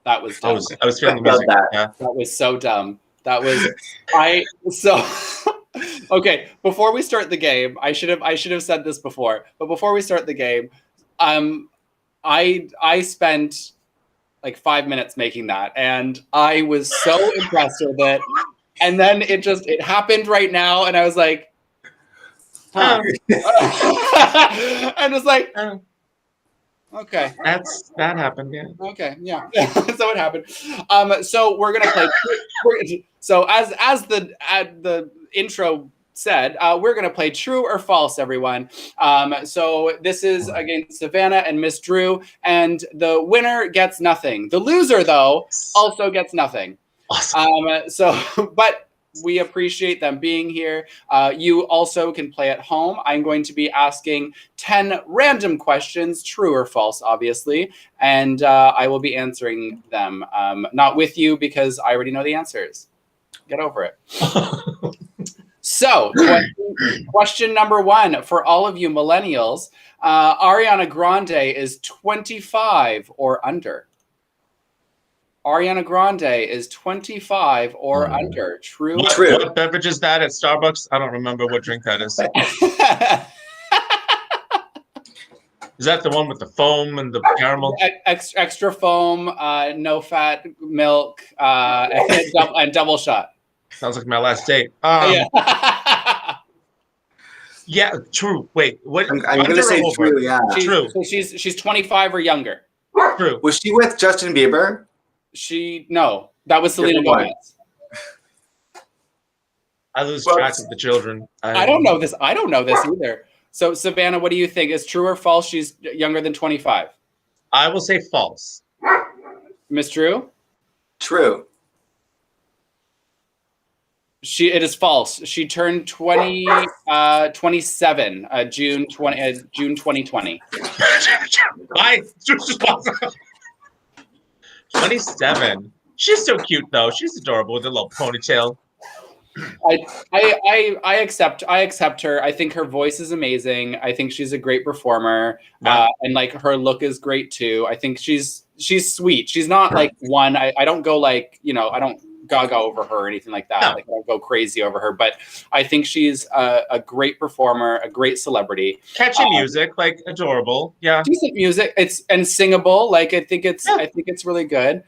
That was dumb. I was feeling the music. That was so dumb. That was okay. Before we start the game, I should have said this before. But before we start the game, I spent like 5 minutes making that, and I was so impressed with it. And then it happened right now, and I was like, huh. And it's like. Okay. That happened, yeah. Okay, yeah. So it happened. So we're gonna play. So as the intro said, we're gonna play true or false, everyone. So this is against Savannah and Miss Drew, and the winner gets nothing. The loser, though, also gets nothing. Awesome. But we appreciate them being here. You also can play at home. I'm going to be asking 10 random questions, true or false, obviously, and I will be answering them. Not with you, because I already know the answers. Get over it. So, question number 1 for all of you millennials. Ariana Grande is 25 or under. Ariana Grande is 25 or under. True. What beverage is that at Starbucks? I don't remember what drink that is. Is that the one with the foam and the caramel? Extra foam, no fat milk, and double shot. Sounds like my last date. Yeah, true. Wait, what? I'm going to say true, yeah. True. So she's 25 or younger. True. Was she with Justin Bieber? No, that was Selena Gomez. I lose track of the children. I don't know this. I don't know this either. So, Savannah, what do you think? Is true or false she's younger than 25? I will say false. Miss Drew? True. It is false. She turned 27, June 2020. Why? 27. She's so cute though. She's adorable with a little ponytail. I accept her. I think her voice is amazing. I think she's a great performer. And like her look is great too. I think she's sweet. She's not like one. I don't go like, I don't gaga over her or anything like that. No. Like I don't go crazy over her, but I think she's a great performer, a great celebrity. Catchy music, like adorable. Yeah. Decent music. It's and singable. Like I think it's really good.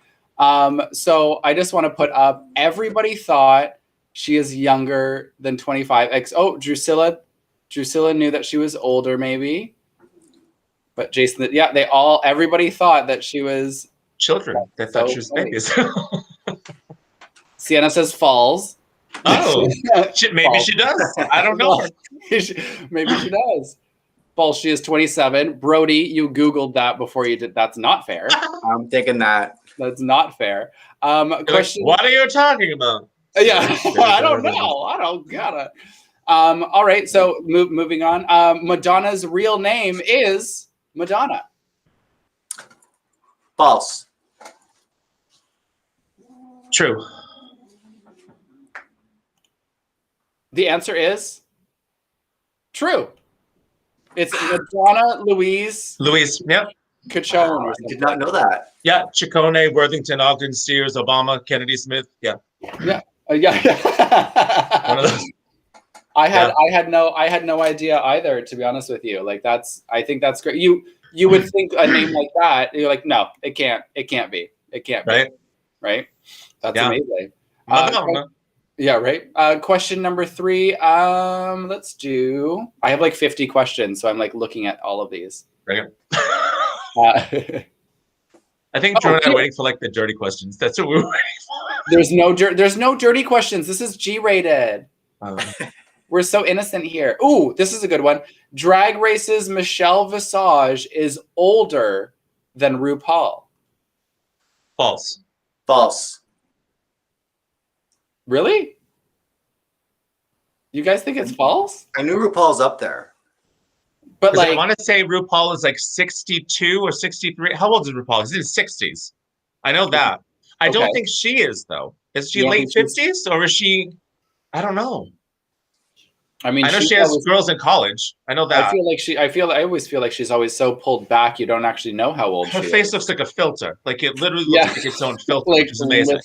So I just want to put up, everybody thought she is younger than 25. Drusilla knew that she was older maybe. But Jason, everybody thought that she was children. They thought she was babies. Sienna says falls. Oh, maybe she does. I don't know. Maybe she does. False, she is 27. Brody, you Googled that before you did. That's not fair. I'm thinking that. That's not fair. Question. What are you talking about? Yeah, I don't know. I don't gotta. All right, so moving on. Madonna's real name is Madonna. False. True. The answer is true. It's Madonna Louise. Yep. Ciccone. I did not know that. Yeah, Ciccone, Worthington, Ogden, Sears, Obama, Kennedy, Smith. Yeah. Yeah. Yeah. One of those. I had no idea either, to be honest with you. Like I think that's great. You would think a name like that, you're like, no, it can't be. Right? That's amazing. Yeah, right. Question number 3. Let's do. I have like 50 questions, so I'm like looking at all of these. Right. I think Drew and I are waiting for like the dirty questions. That's what we were waiting for. There's no dirty questions. This is G-rated. We're so innocent here. Ooh, this is a good one. Drag Race's Michelle Visage is older than RuPaul. False. False. Really? You guys think it's false? I knew RuPaul's up there. But like, I want to say RuPaul is like 62 or 63. How old is RuPaul? He's in his 60s. I know that. I don't think she is though. Is she late 50s or is she? I don't know. I mean, I know she has girls in college. I know that. I always feel like she's always so pulled back. You don't actually know how old she is. Her face looks like a filter. Like it literally looks like its own filter, which is amazing.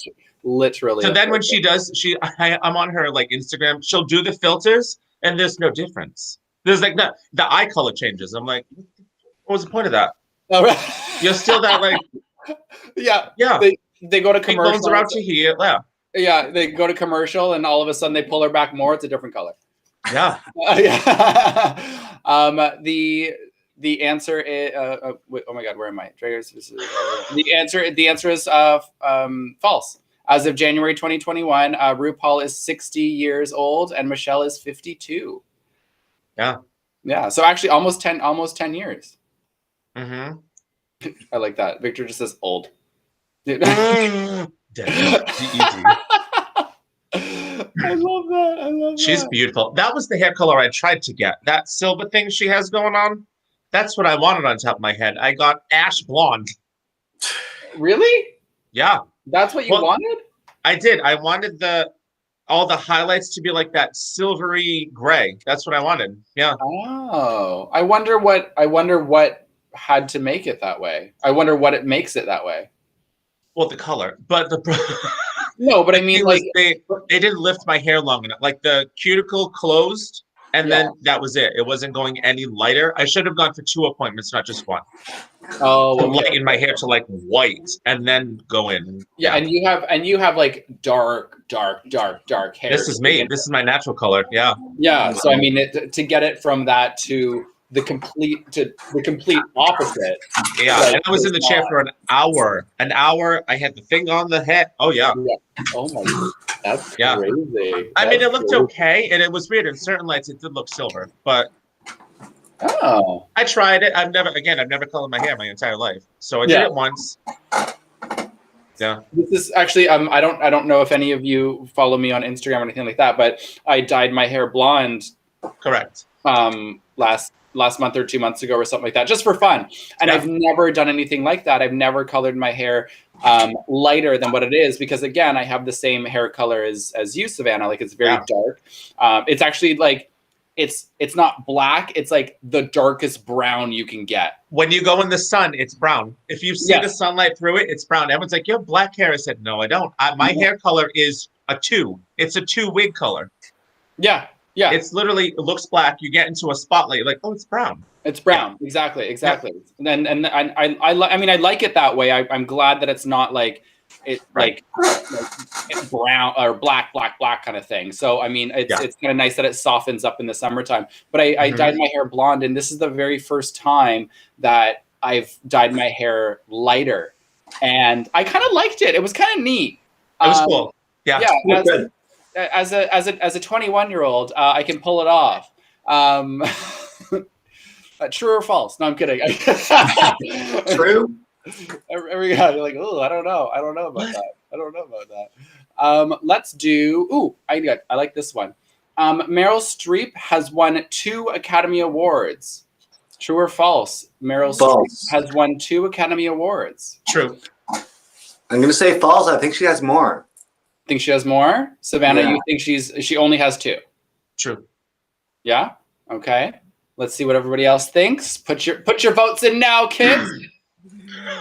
Literally. So then when she does, I'm on her like Instagram. She'll do the filters, and there's no difference. There's like the eye color changes. I'm like, what was the point of that? Oh, right. You're still that like. Yeah. They go to commercial. Bones are out to here. Yeah. Yeah, they go to commercial, and all of a sudden they pull her back more. It's a different color. Yeah. The answer is oh my god, where am I? The answer is false. As of January 2021, RuPaul is 60 years old and Michelle is 52. Yeah. So actually, almost 10 years. Mm-hmm. I like that. Victor just says old. I love that. She's beautiful. That was the hair color I tried to get. That silver thing she has going on. That's what I wanted on top of my head. I got ash blonde. Really? Yeah. That's what you wanted? I did. I wanted all the highlights to be like that silvery gray. That's what I wanted. Yeah. Oh. I wonder what had to make it that way. I wonder what it makes it that way. Well, the color. But no, but I mean, like they didn't lift my hair long enough. Like the cuticle closed, And then that was it. It wasn't going any lighter. I should have gone for 2 appointments, not just one. Oh, to lighten my hair to like white and then go in. Yeah, and you have like dark hair. This is me. This is my natural color. Yeah. Yeah. So I mean, to get it from that to the complete opposite. Yeah, like, and I was in the chair for an hour. I had the thing on the head. Oh yeah. Oh my God. That's crazy. I mean, it looked okay, and it was weird. In certain lights, it did look silver, but I tried it. I've never colored my hair my entire life, so I did it once. Yeah. This is actually I don't know if any of you follow me on Instagram or anything like that, but I dyed my hair blonde. Correct. Last month or 2 months ago or something like that, just for fun. And I've never done anything like that. I've never colored my hair lighter than what it is, because again, I have the same hair color as you, Savannah. Like it's very dark. It's actually like, it's not black. It's like the darkest brown you can get. When you go in the sun, it's brown. If you see the sunlight through it, it's brown. Everyone's like, you have black hair. I said, no, I don't. My hair color is a 2. It's a 2 wig color. Yeah. Yeah, it's literally, it looks black. You get into a spotlight, you're like, oh, it's brown. It's brown, exactly. Yeah. And I mean, I like it that way. I'm glad that it's not like like brown or black kind of thing. So I mean, it's kind of nice that it softens up in the summertime. But I dyed my hair blonde, and this is the very first time that I've dyed my hair lighter, and I kind of liked it. It was kind of neat. It was cool. Yeah. Yeah. As a 21-year-old, I can pull it off. True or false? No, I'm kidding. True. Every guy, you're like, oh, I don't know about that. Let's do. Ooh, I like this one. Meryl Streep has won 2 Academy Awards. True or false? Meryl Streep has won 2 Academy Awards. True. I'm gonna say false. I think she has more. Think she has more? Savannah, you think she only has 2? True. Yeah? Okay. Let's see what everybody else thinks. Put your votes in now, kids.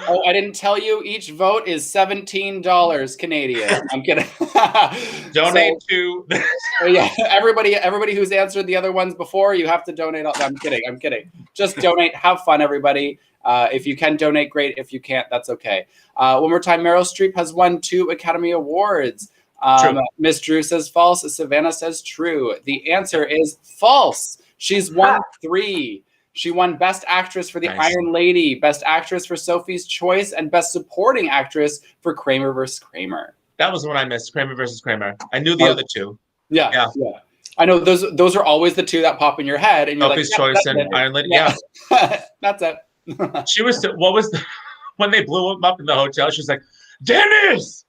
Oh, I didn't tell you. Each vote is $17 Canadian. I'm kidding. Donate to. Yeah, everybody who's answered the other ones before, you have to donate. I'm kidding. Just donate. Have fun, everybody. If you can donate, great. If you can't, that's okay. One more time. Meryl Streep has won 2 Academy Awards. Miss Drew says false. Savannah says true. The answer is false. She's won 3. She won Best Actress for The Iron Lady, Best Actress for Sophie's Choice, and Best Supporting Actress for Kramer vs. Kramer. That was the one I missed, Kramer vs. Kramer. I knew the other 2. Yeah. I know those are always the 2 that pop in your head, and you're Sophie's Choice and Iron Lady. Yeah. That's it. She was. What was when they blew him up in the hotel? She was like, Dennis,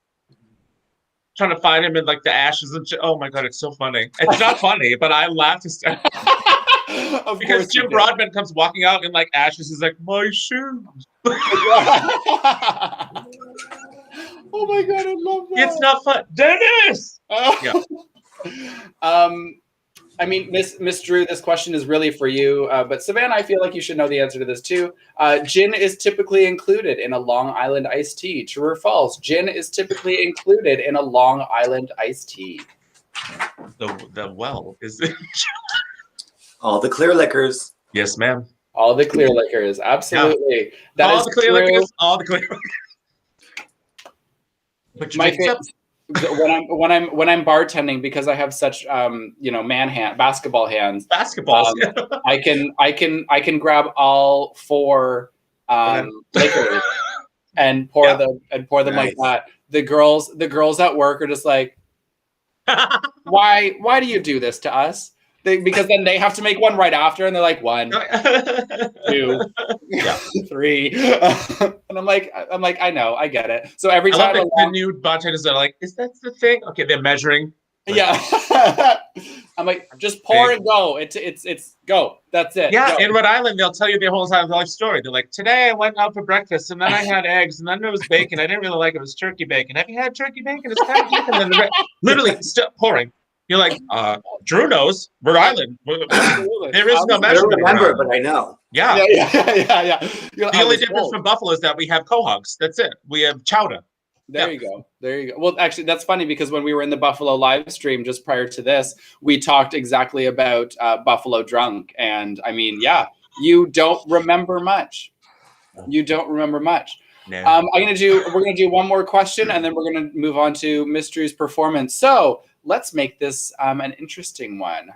trying to find him in like the ashes and shit. Oh my God, it's so funny. It's not funny, but I laughed because Jim Broadbent comes walking out in like ashes. He's like, my shoes. Oh my God, I love that. It's not fun, Dennis. I mean, Miss Drew, this question is really for you. But Savannah, I feel like you should know the answer to this too. Gin is typically included in a Long Island iced tea. True or false? Gin is typically included in a Long Island iced tea. The well is. All the clear liquors. Yes, ma'am. All the clear liquors. Absolutely. Yeah. That all is the clear true. Liquors. All the clear liquors. But my when I'm bartending, because I have such basketball hands. Basketballs. I can grab all 4 liquors and pour them like that. The girls at work are just like, why do you do this to us? Because then they have to make one right after, and they're like 1, 2, 3, and I'm like, I know, I get it. So every time the new bartenders are like, is that the thing? Okay, they're measuring. Yeah, I'm like, just pour and go. It's go. That's it. Yeah, go. In Rhode Island, they'll tell you their whole life story. They're like, today I went out for breakfast, and then I had eggs, and then there was bacon. I didn't really like it. It was turkey bacon. Have you had turkey bacon? It's kind of chicken. And then literally pouring. You're like, Drew knows Rhode Island. There is no measurement. I don't remember, but I know. Yeah. The only difference from Buffalo is that we have quahogs. That's it. We have chowder. There you go. There you go. Well, actually, that's funny because when we were in the Buffalo live stream just prior to this, we talked exactly about Buffalo Drunk. And I mean, yeah, you don't remember much. You don't remember much. No. We're gonna do one more question, and then we're gonna move on to Miss Drew's performance. So let's make this an interesting one.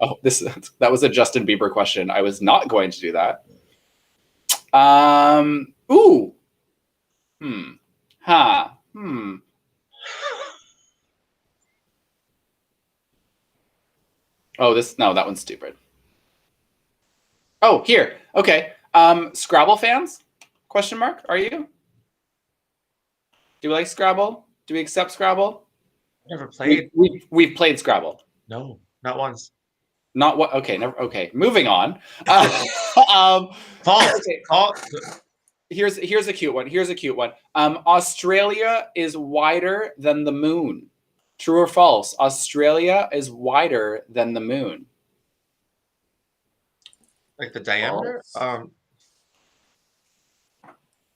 Oh, that was a Justin Bieber question. I was not going to do that. Ooh. Oh, that one's stupid. Oh, here. Okay. Scrabble fans? Question mark. Are you? Do you like Scrabble? Do we accept Scrabble? Never played. We've played Scrabble. No, not once. Not what? Okay, never. Okay, moving on. False. Okay. False. Here's a cute one. Australia is wider than the moon. True or false? Australia is wider than the moon. Like the diameter?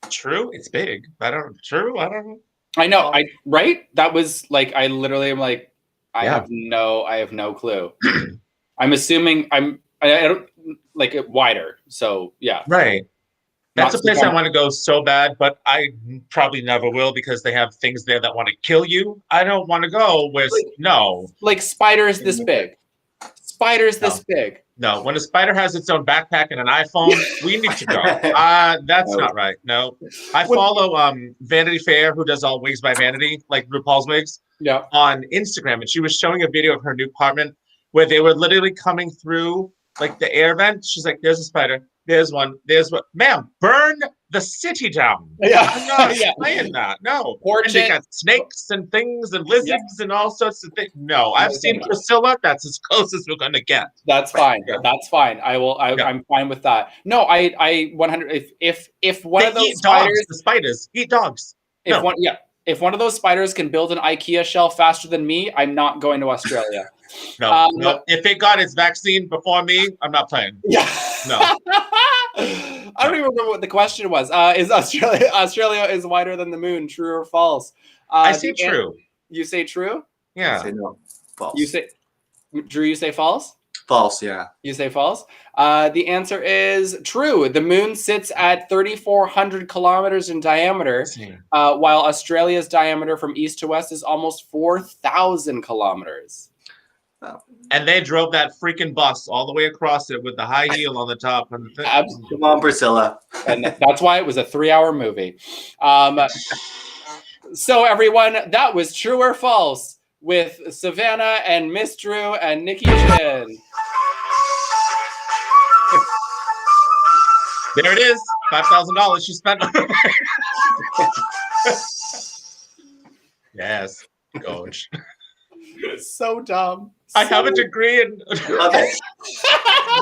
True. It's big. I don't know. I know. Right? That was like I literally am like I have no clue. I'm assuming I don't like it wider. So yeah. Right. That's a place I want to go so bad, but I probably never will because they have things there that want to kill you. I don't want to go with like spiders this big. Spiders this big. No, when a spider has its own backpack and an iPhone, we need to go. That's not right. No, I follow Vanity Fair, who does all wigs by Vanity, like RuPaul's wigs, on Instagram, and she was showing a video of her new apartment where they were literally coming through like the air vent. She's like, "There's a spider. There's one. There's one. Ma'am, burn the city down." Yeah, I'm not playing that. No, and they got snakes and things and lizards and all sorts of things. No, I've seen Priscilla. That's as close as we're gonna get. That's fine. That's fine. I'm fine with that. No, I 100. If one of those spiders, the spiders eat dogs. If one of those spiders can build an IKEA shelf faster than me, I'm not going to Australia. No. If it got its vaccine before me, I'm not playing. Yeah. No. I don't even remember what the question was. Is Australia is wider than the moon? True or false? I say true. You say true? Yeah. I say no. False. Drew, you say false? False, yeah. You say false? The answer is true. The moon sits at 3,400 kilometers in diameter, while Australia's diameter from east to west is almost 4,000 kilometers. Oh. And they drove that freaking bus all the way across it with the high heel on the top. And the Come on, Priscilla. And that's why it was a 3-hour movie. So everyone, that was true or false with Savannah and Miss Drew and Nikki Chin. There it is. $5,000 she spent. Yes, coach. So dumb. I have a degree in. Love it.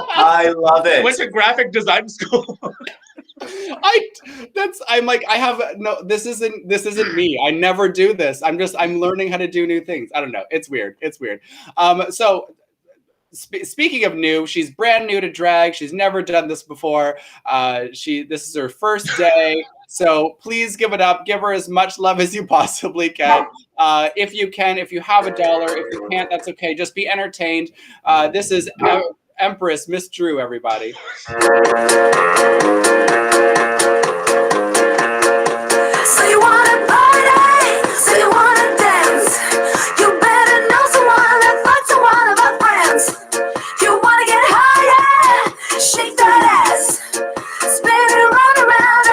I love it. Went to graphic design school. This isn't me. I never do this. I'm learning how to do new things. I don't know. It's weird. So speaking of new, she's brand new to drag. She's never done this before. This is her first day. So please give it up. Give her as much love as you possibly can. If you can, if you have $1, if you can't, that's okay. Just be entertained. This is Empress Miss Drew, everybody. So you wanna party? So you wanna dance? You better know someone that fucked one of our friends. You wanna get higher? Shake that ass. Spin it round and round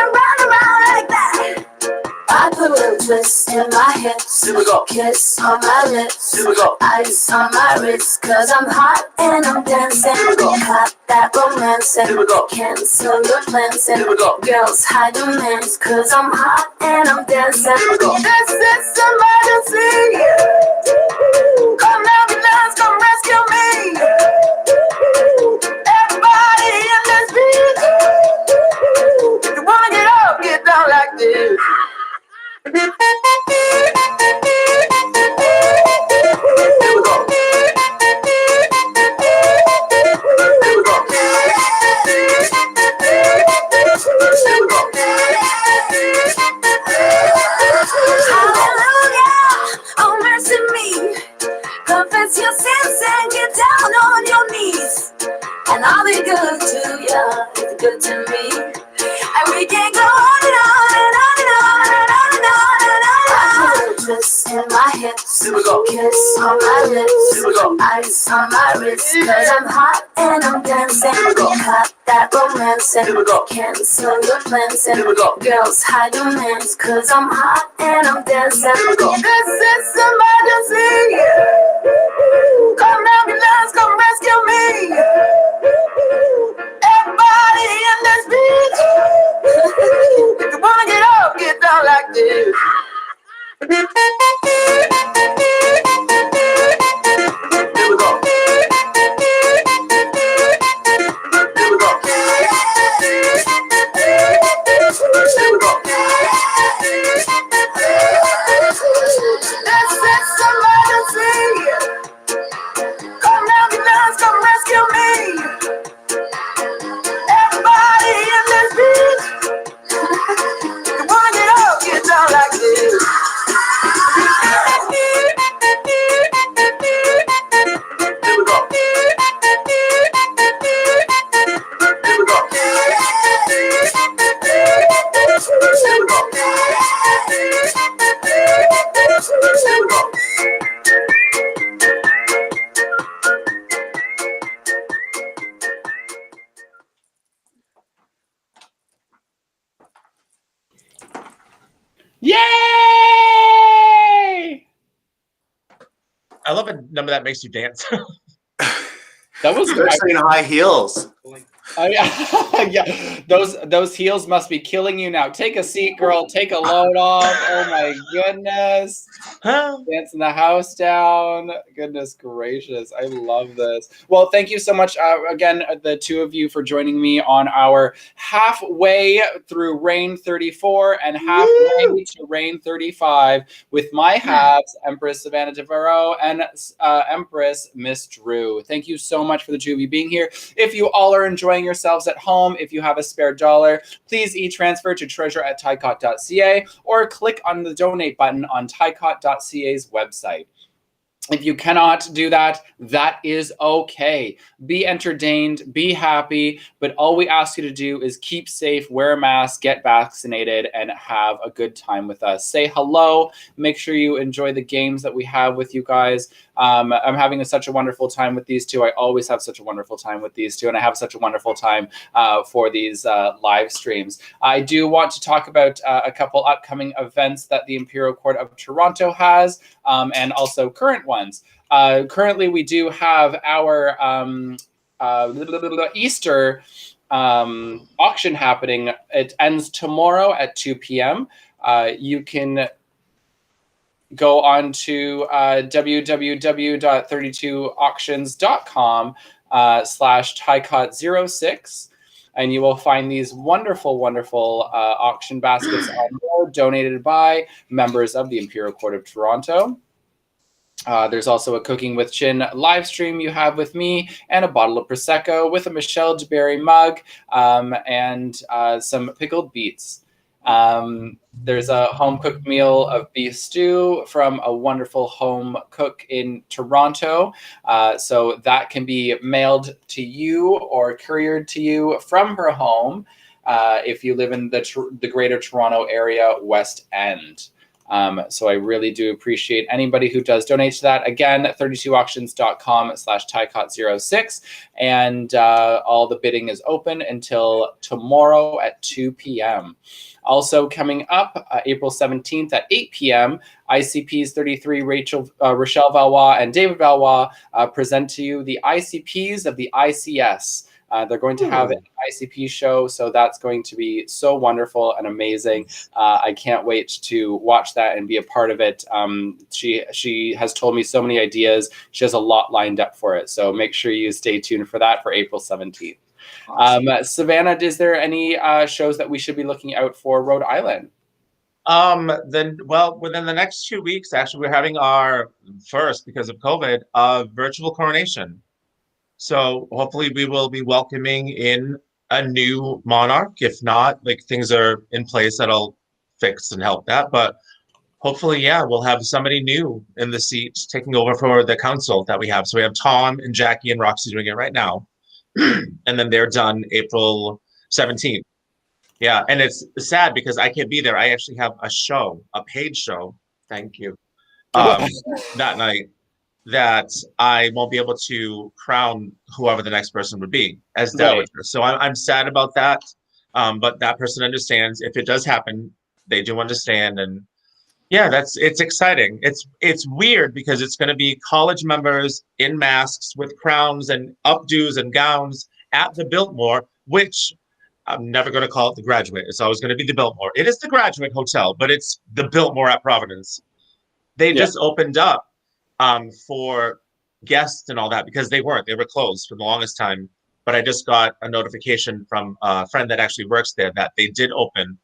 like that. I put a twist in my hips, kiss on my lips, ice on my wrist, 'cause I'm hot and I'm dancing. Clap that romance and cancel your plans and girls hide demands, 'cause I'm hot and I'm dancing. This is emergency. Come ambulance, come rescue me. Everybody in this beat. If you wanna get up, get down like this. Confess your sins and get down on your knees. And I'll be good to you, it's good to me. And we can go on and on and on and on and on and on and on. I put this in my hips, kiss on my lips, ice on my wrist. Cause I'm hot and I'm dancing. Cut that romance and cancel your plans. And girls hide your mans. Cause I'm hot and I'm dancing. This is emergency. Come ambulance, come rescue me. Everybody in this beach. If you wanna get up, get down like this. Here we go. Here we go. Here we go. This is emergency. Come ambulance, come rescue me. Everybody in this beach. You wanna get up, get down like this. Here we go. Here we go. Yay! I love a number that makes you dance. That was Especially in high heels. yeah, those heels must be killing you now. Take a seat, girl. Take a load off. Oh my goodness. Dancing the house down. Goodness gracious. I love this. Well, thank you so much again, the two of you, for joining me on our halfway through Reign 34 and halfway to Reign 35 with my halves, Empress Savannah Devereaux and Empress Miss Drew. Thank you so much for the two of you being here. If you all are enjoying yourselves at home, if you have a spare dollar, please e-transfer to treasure@ticot.ca or click on the donate button on ticot.ca's website. If you cannot do that, that is okay. Be entertained, be happy, but all we ask you to do is keep safe, wear a mask, get vaccinated, and have a good time with us. Say hello. Make sure you enjoy the games that we have with you guys. I'm having such a wonderful time with these two. I always have such a wonderful time with these two, and I have such a wonderful time for these live streams. I do want to talk about a couple upcoming events that the Imperial Court of Toronto has, and also current ones. Currently, we do have our Easter auction happening. It ends tomorrow at 2 p.m. You can go on to www.32auctions.com /TICOT06, and you will find these wonderful, wonderful auction baskets on board, donated by members of the Imperial Court of Toronto. There's also a Cooking with Chin live stream you have with me, and a bottle of Prosecco with a Michelle DeBerry mug, and some pickled beets. There's a home-cooked meal of beef stew from a wonderful home cook in Toronto. So that can be mailed to you or couriered to you from her home if you live in the Greater Toronto Area, West End. So I really do appreciate anybody who does donate to that. Again, 32auctions.com /TICOT06. And all the bidding is open until tomorrow at 2 p.m. Also coming up, April 17th at 8 p.m., ICPs 33 Rochelle Valois and David Valois present to you the ICPs of the ICS. They're going to have an ICP show, so that's going to be so wonderful and amazing. I can't wait to watch that and be a part of it. She has told me so many ideas. She has a lot lined up for it, so make sure you stay tuned for that for April 17th. Awesome. Savannah, is there any shows that we should be looking out for Rhode Island? Within the next 2 weeks, actually, we're having our first, because of COVID, virtual coronation. So hopefully we will be welcoming in a new monarch. If not, like, things are in place that'll fix and help that. But hopefully, yeah, we'll have somebody new in the seat taking over for the council that we have. So we have Tom and Jackie and Roxy doing it right now. And then they're done April 17th. Yeah, and it's sad because I can't be there. I actually have a show, a paid show. Thank you. That night that I won't be able to crown whoever the next person would be as dowager. Right. So I'm sad about that. But that person understands. If it does happen, they do understand. And yeah, it's exciting. It's weird because it's going to be college members in masks with crowns and updos and gowns at the Biltmore, which I'm never going to call it the Graduate. It's always going to be the Biltmore. It is the Graduate Hotel, but it's the Biltmore at Providence. They just opened up for guests and all that because they were closed for the longest time. But I just got a notification from a friend that actually works there that they did open.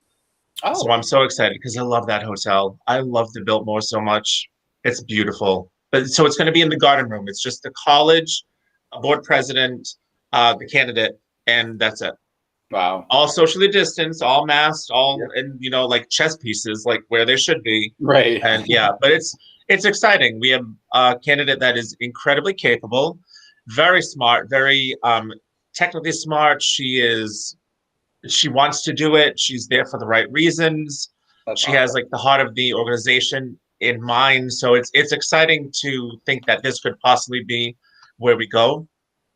Oh. So I'm so excited because I love that hotel. I love the Biltmore so much. It's beautiful. But so it's going to be in the garden room. It's just the college, a board president, the candidate, and that's it. Wow. All socially distanced, all masked, all and like chess pieces, like where they should be. Right. And yeah, but it's exciting. We have a candidate that is incredibly capable, very smart, very technically smart. She wants to do it. She's there for the right reasons. She has like the heart of the organization in mind. So it's exciting to think that this could possibly be where we go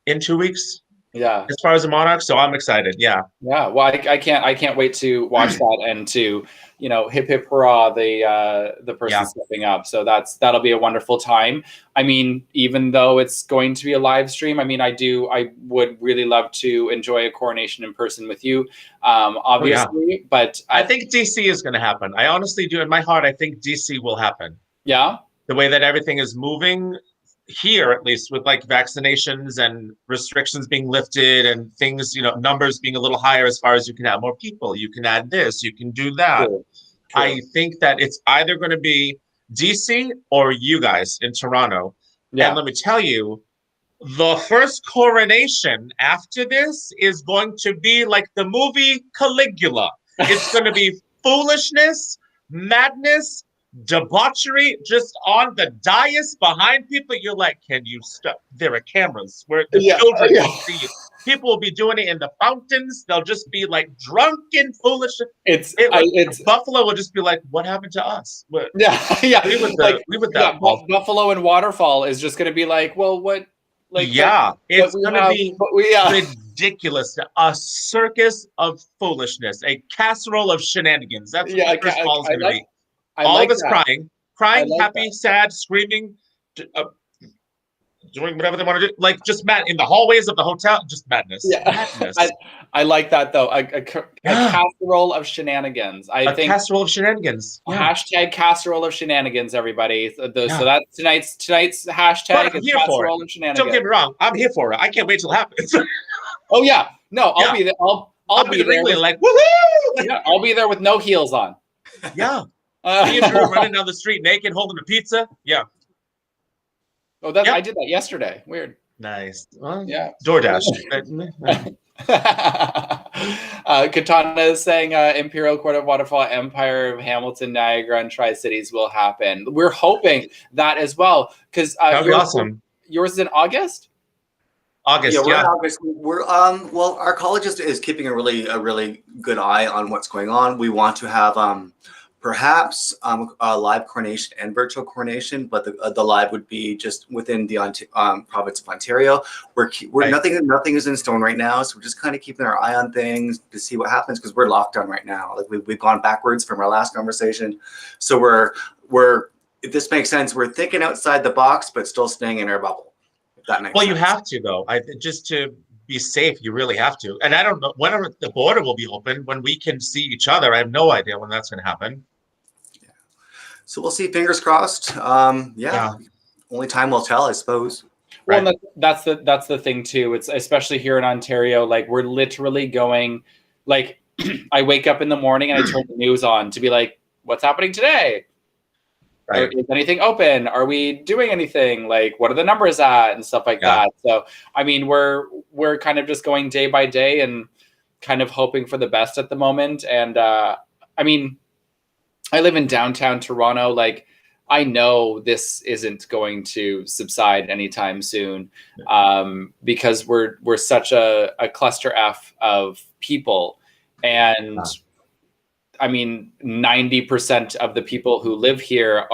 in 2 weeks. Yeah. As far as the Monarch, so I'm excited. Yeah. Yeah. Well, I can't wait to watch that and to, hip hip hurrah the person stepping up. So that'll be a wonderful time. I mean, even though it's going to be a live stream, I mean, I would really love to enjoy a coronation in person with you. Obviously, but I think DC is going to happen. I honestly do. In my heart, I think DC will happen. Yeah. The way that everything is moving here, at least with like vaccinations and restrictions being lifted and things, numbers being a little higher as far as you can have more people, you can add this, you can do that. True. I think that it's either going to be DC or you guys in Toronto. Yeah. And let me tell you, the first coronation after this is going to be like the movie Caligula. It's going to be foolishness, madness, debauchery, just on the dais behind people. You're like, can you stop? There are cameras where the children will see you. People will be doing it in the fountains. They'll just be like drunk and foolish. Buffalo will just be like, what happened to us? We with that. Buffalo and Waterfall is just going to be like, well, what? Like, it's going to be ridiculous. A circus of foolishness, a casserole of shenanigans. That's what the first ball is going to be. All of us crying, happy, sad, screaming, doing whatever they want to do, like just mad in the hallways of the hotel, just madness. Yeah, madness. I like that though. A casserole of shenanigans. A casserole of shenanigans. Yeah. Hashtag casserole of shenanigans, everybody. So that's tonight's hashtag is casserole of shenanigans. Don't get me wrong, I'm here for it. I can't wait till it happens. Oh yeah, no, I'll be there. I'll be there with, like woohoo! Yeah, I'll be there with no heels on. Yeah. Me and Drew running down the street naked, holding a pizza. Yeah. Oh, I did that yesterday. Weird. Nice. Well, yeah. DoorDash. Katana is saying Imperial Court of Waterfall, Empire of Hamilton, Niagara, and Tri-Cities will happen. We're hoping that as well because that would be awesome. Yours is in August. August. We're in August. We're well, our college is keeping a really good eye on what's going on. We want to have perhaps a live coronation and virtual coronation, but the live would be just within the province of Ontario. We're right. Nothing is in stone right now, so we're just kind of keeping our eye on things to see what happens because we're locked down right now. Like we've gone backwards from our last conversation, so we're if this makes sense, we're thinking outside the box but still staying in our bubble. If that makes sense. You have to though. Just to be safe, you really have to. And I don't know when the border will be open when we can see each other. I have no idea when that's going to happen. So we'll see. Fingers crossed. Only time will tell, I suppose. Well, right. that's the thing too. It's especially here in Ontario. Like we're literally going. Like I wake up in the morning and I turn the news on to be like, "What's happening today? Right. Is anything open? Are we doing anything? Like, what are the numbers at and stuff like that?" So, I mean, we're kind of just going day by day and kind of hoping for the best at the moment. And I mean. I live in downtown Toronto. Like, I know this isn't going to subside anytime soon, because we're such a cluster F of people. And I mean, 90% of the people who live here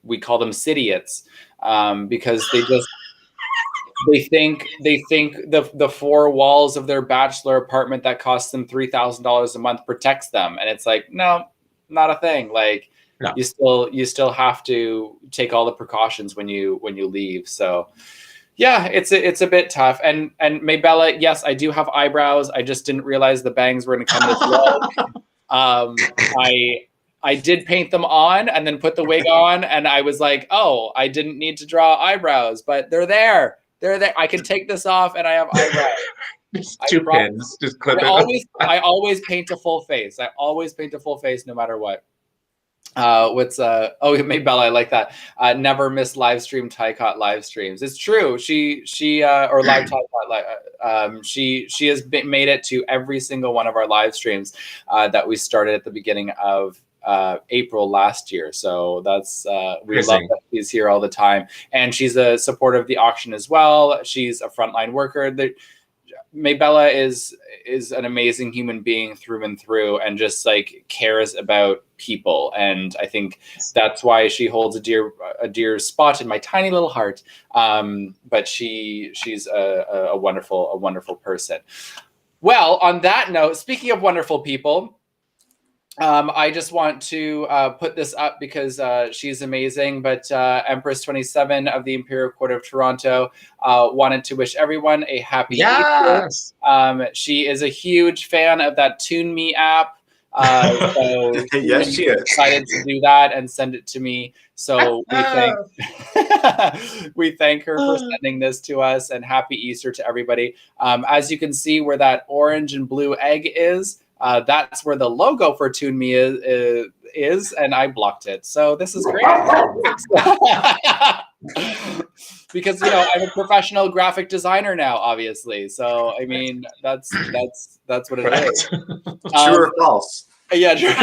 we call them cityots, because they think the four walls of their bachelor apartment that costs them $3,000 a month protects them. And it's like, no, not a thing. Like, no. You still have to take all the precautions when you leave. So yeah, it's a bit tough. And Maybella, yes, I do have eyebrows. I just didn't realize the bangs were going to come this low. I did paint them on and then put the wig on, and I was like, oh, I didn't need to draw eyebrows, but they're there. They're there. I can take this off and I have eyebrows. Just two pins. Just clip it. I always paint a full face. I always paint a full face no matter what. Maybella, I like that. Never miss live stream TICOT live streams. It's true. She or live TICOT, she has made it to every single one of our live streams that we started at the beginning of April last year. So that's we love that she's here all the time, and she's a supporter of the auction as well. She's a frontline worker. Maybella is an amazing human being through and through, and just like cares about people. And I think that's why she holds a dear spot in my tiny little heart. But she's a wonderful person. Well, on that note, speaking of wonderful people, I just want to put this up because she's amazing. But Empress 27 of the Imperial Court of Toronto wanted to wish everyone a happy Easter. She is a huge fan of that Tune Me app. So yes, she is. Decided to do that and send it to me. So we thank her for sending this to us, and happy Easter to everybody. As you can see where that orange and blue egg is, that's where the logo for Tune Me is, and I blocked it. So this is great. Because I'm a professional graphic designer now, obviously. So I mean, that's what it is. True or false? Yeah, true.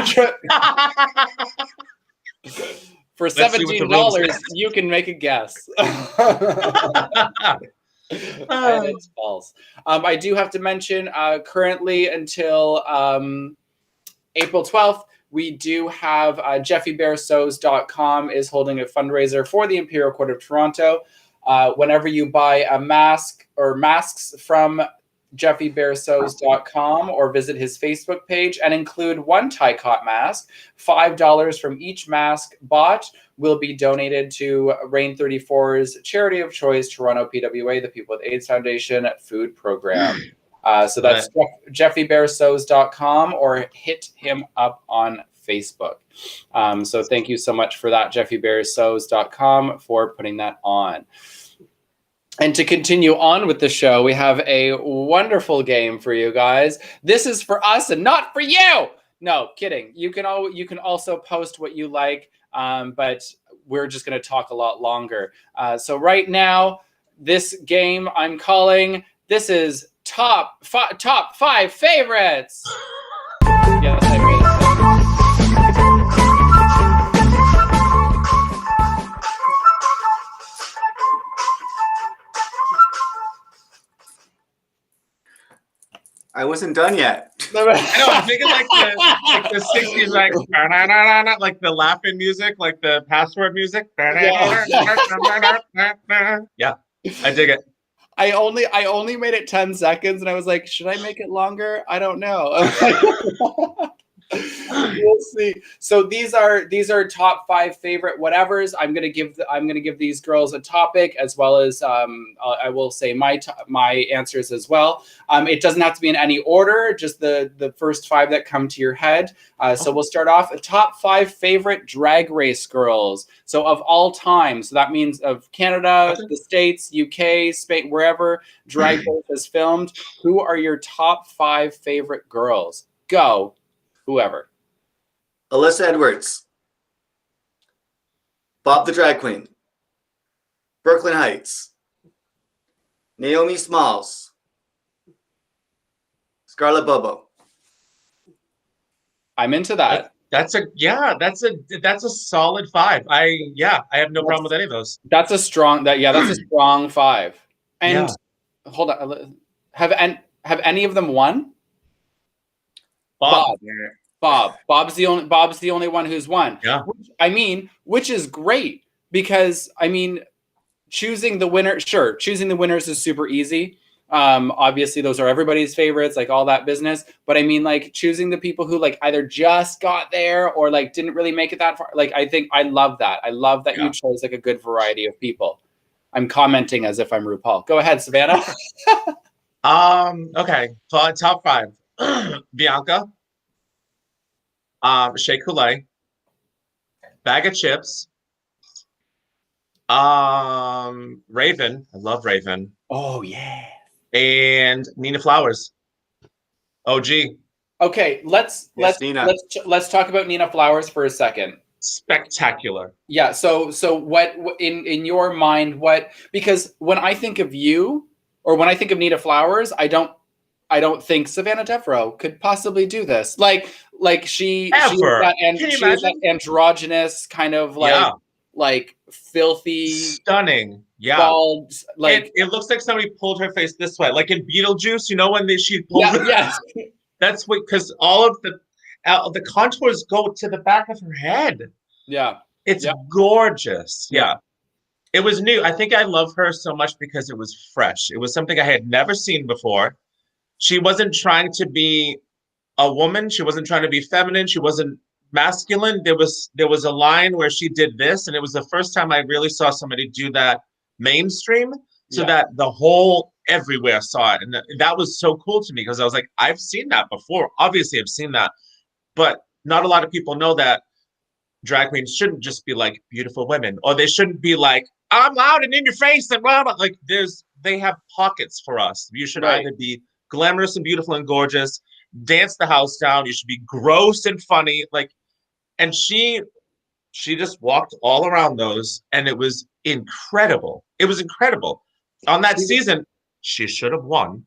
For $17, you can make a guess. And it's false. I do have to mention, currently until April 12th, we do have JeffyBearSews.com is holding a fundraiser for the Imperial Court of Toronto. Whenever you buy a mask or masks from JeffyBearSews.com or visit his Facebook page and include one TICOT mask, $5 from each mask bought will be donated to Reign 34's charity of choice, Toronto PWA, the People with AIDS Foundation food program. So that's JeffyBearSews.com, or hit him up on Facebook. So thank you so much for that, JeffyBearSews.com, for putting that on. And to continue on with the show, we have a wonderful game for you guys. This is for us and not for you. No, kidding. You can also post what you like, but we're just going to talk a lot longer. So right now, this game I'm calling, this is top five favorites. Yes, I made it. I wasn't done yet. I know, I'm thinking like the 60s, like the laughing music, like the password music. Yeah, I dig it. I only made it 10 seconds, and I was like, should I make it longer? I don't know. We'll see. So these are top 5 favorite whatevers. I'm gonna give these girls a topic, as well as I will say my answers as well. It doesn't have to be in any order, just the first 5 that come to your head. So we'll start off top 5 favorite drag race girls. So of all time. So that means of Canada, the States, UK, Spain, wherever drag race is filmed. Who are your top 5 favorite girls? Go. Whoever. Alyssa Edwards, Bob the Drag Queen, Brooklyn Heights, Naomi Smalls, Scarlett Bobo. I'm into that. That's a solid 5. I have no problem with any of those. That's a strong that's a strong 5. And hold on, have any of them won? Bob's the only one who's won. Yeah. Which is great, because choosing the winners is super easy. Obviously those are everybody's favorites, like all that business. But like choosing the people who like either just got there or like didn't really make it that far. Like I love that. I love that you chose like a good variety of people. I'm commenting as if I'm RuPaul. Go ahead, Savannah. Okay. Top 5. Bianca. Shea Coulee. Bag of Chips. Raven. I love Raven. Oh yeah. And Nina Flowers. OG. Okay, let's talk about Nina Flowers for a second. Spectacular. Yeah. So what in your mind? Because when I think of you, or when I think of Nina Flowers, I don't think Savannah Devereaux could possibly do this. Like she has that androgynous kind of like filthy, stunning, bald, like it looks like somebody pulled her face this way, like in Beetlejuice. You know when she pulled that's what, because all of the contours go to the back of her head. Yeah, it's gorgeous. Yeah, it was new. I think I love her so much because it was fresh. It was something I had never seen before. She wasn't trying to be a woman. She wasn't trying to be feminine. She wasn't masculine. There was a line where she did this, and it was the first time I really saw somebody do that mainstream, so that the whole everywhere saw it. And that was so cool to me, because I was like, I've seen that before. Obviously, I've seen that. But not a lot of people know that drag queens shouldn't just be like beautiful women, or they shouldn't be like, I'm loud and in your face and blah, blah. Like they have pockets for us. You should either be glamorous and beautiful and gorgeous, dance the house down. You should be gross and funny. Like, and she just walked all around those, and it was incredible. It was incredible. On that season, she should have won.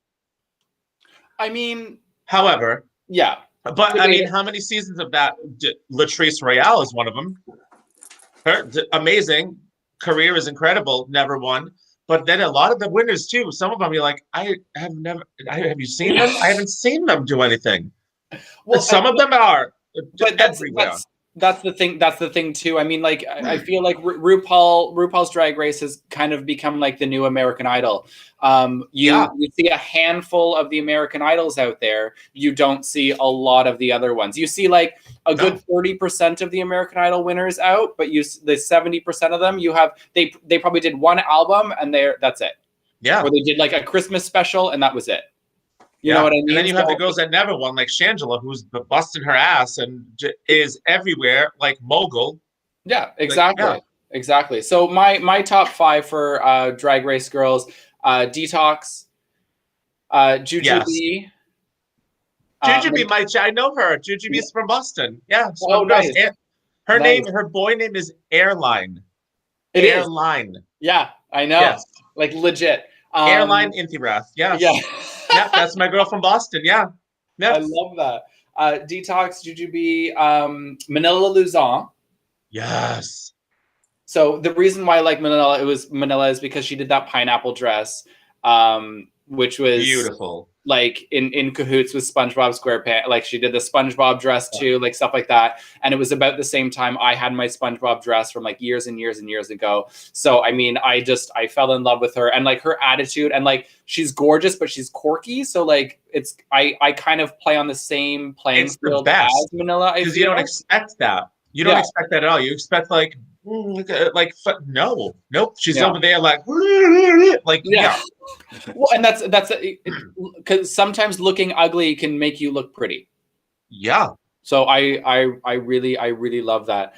However, but how many seasons of that? Latrice Royale is one of them. Her amazing career is incredible. Never won. But then a lot of the winners too. Some of them you're like, have you seen them? I haven't seen them do anything. Well, some of them are. But that's the thing. That's the thing too. I feel like RuPaul's Drag Race has kind of become like the new American Idol. You see a handful of the American Idols out there. You don't see a lot of the other ones. You see like a good 30% of the American Idol winners out, but the 70% of them, they probably did one album and that's it. Yeah. Or they did like a Christmas special and that was it. You know what I mean? And then you have the girls that never won, like Shangela, who's busting her ass and is everywhere, like mogul. Yeah, exactly. Exactly. So my top 5 for Drag Race girls, Detox, Jujubee. Jujubee, I know her. Jujubee's from Boston. Yeah. Nice. Her name, her boy name is Airline. Airline. Yeah, I know. Yes. Like legit. Airline Inthirath. Yes. Yeah. Yeah, that's my girl from Boston. Yeah. I love that. Detox, Jujubee, Manila Luzon. Yes. So the reason why I like Manila is because she did that pineapple dress, which was beautiful. Like in cahoots with SpongeBob SquarePants. Like she did the SpongeBob dress too, like stuff like that. And it was about the same time I had my SpongeBob dress from like years and years and years ago. So I fell in love with her, and like her attitude, and like she's gorgeous, but she's quirky. So like I kind of play on the same playing field as Manila. Because you don't expect that. You don't expect that at all. You expect like nope. She's over there like Well, and that's because sometimes looking ugly can make you look pretty. Yeah. So I really love that.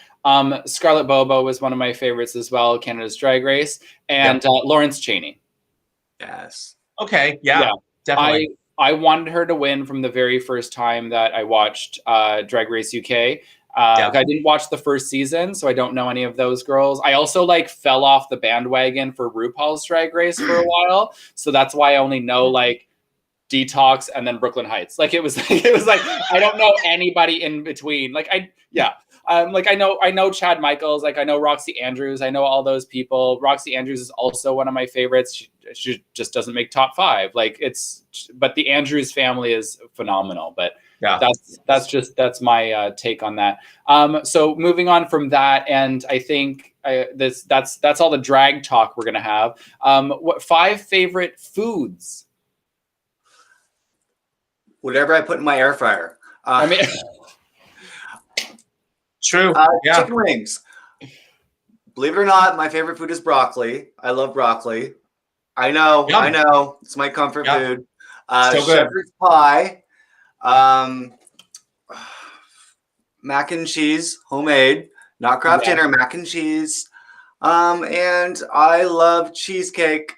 Scarlett Bobo was one of my favorites as well. Canada's Drag Race, and Lawrence Chaney. Yes. Okay. Yeah. Definitely. I wanted her to win from the very first time that I watched Drag Race UK. I didn't watch the first season, so I don't know any of those girls. I also like fell off the bandwagon for RuPaul's Drag Race for a while, so that's why I only know like Detox, and then Brooklyn Heights. Like it was like I don't know anybody in between. Like I know Chad Michaels, like I know Roxy Andrews, I know all those people. Roxy Andrews is also one of my favorites. She just doesn't make top 5. Like but the Andrews family is phenomenal. But yeah, that's my take on that. So moving on from that, and I think that's all the drag talk we're gonna have. What 5 favorite foods? Whatever I put in my air fryer. I mean, true. Yeah. Chicken wings. Believe it or not, my favorite food is broccoli. I love broccoli. I know. Yum. I know. It's my comfort food. So shepherd's pie. Mac and cheese, homemade. Not Kraft Dinner, mac and cheese. And I love cheesecake.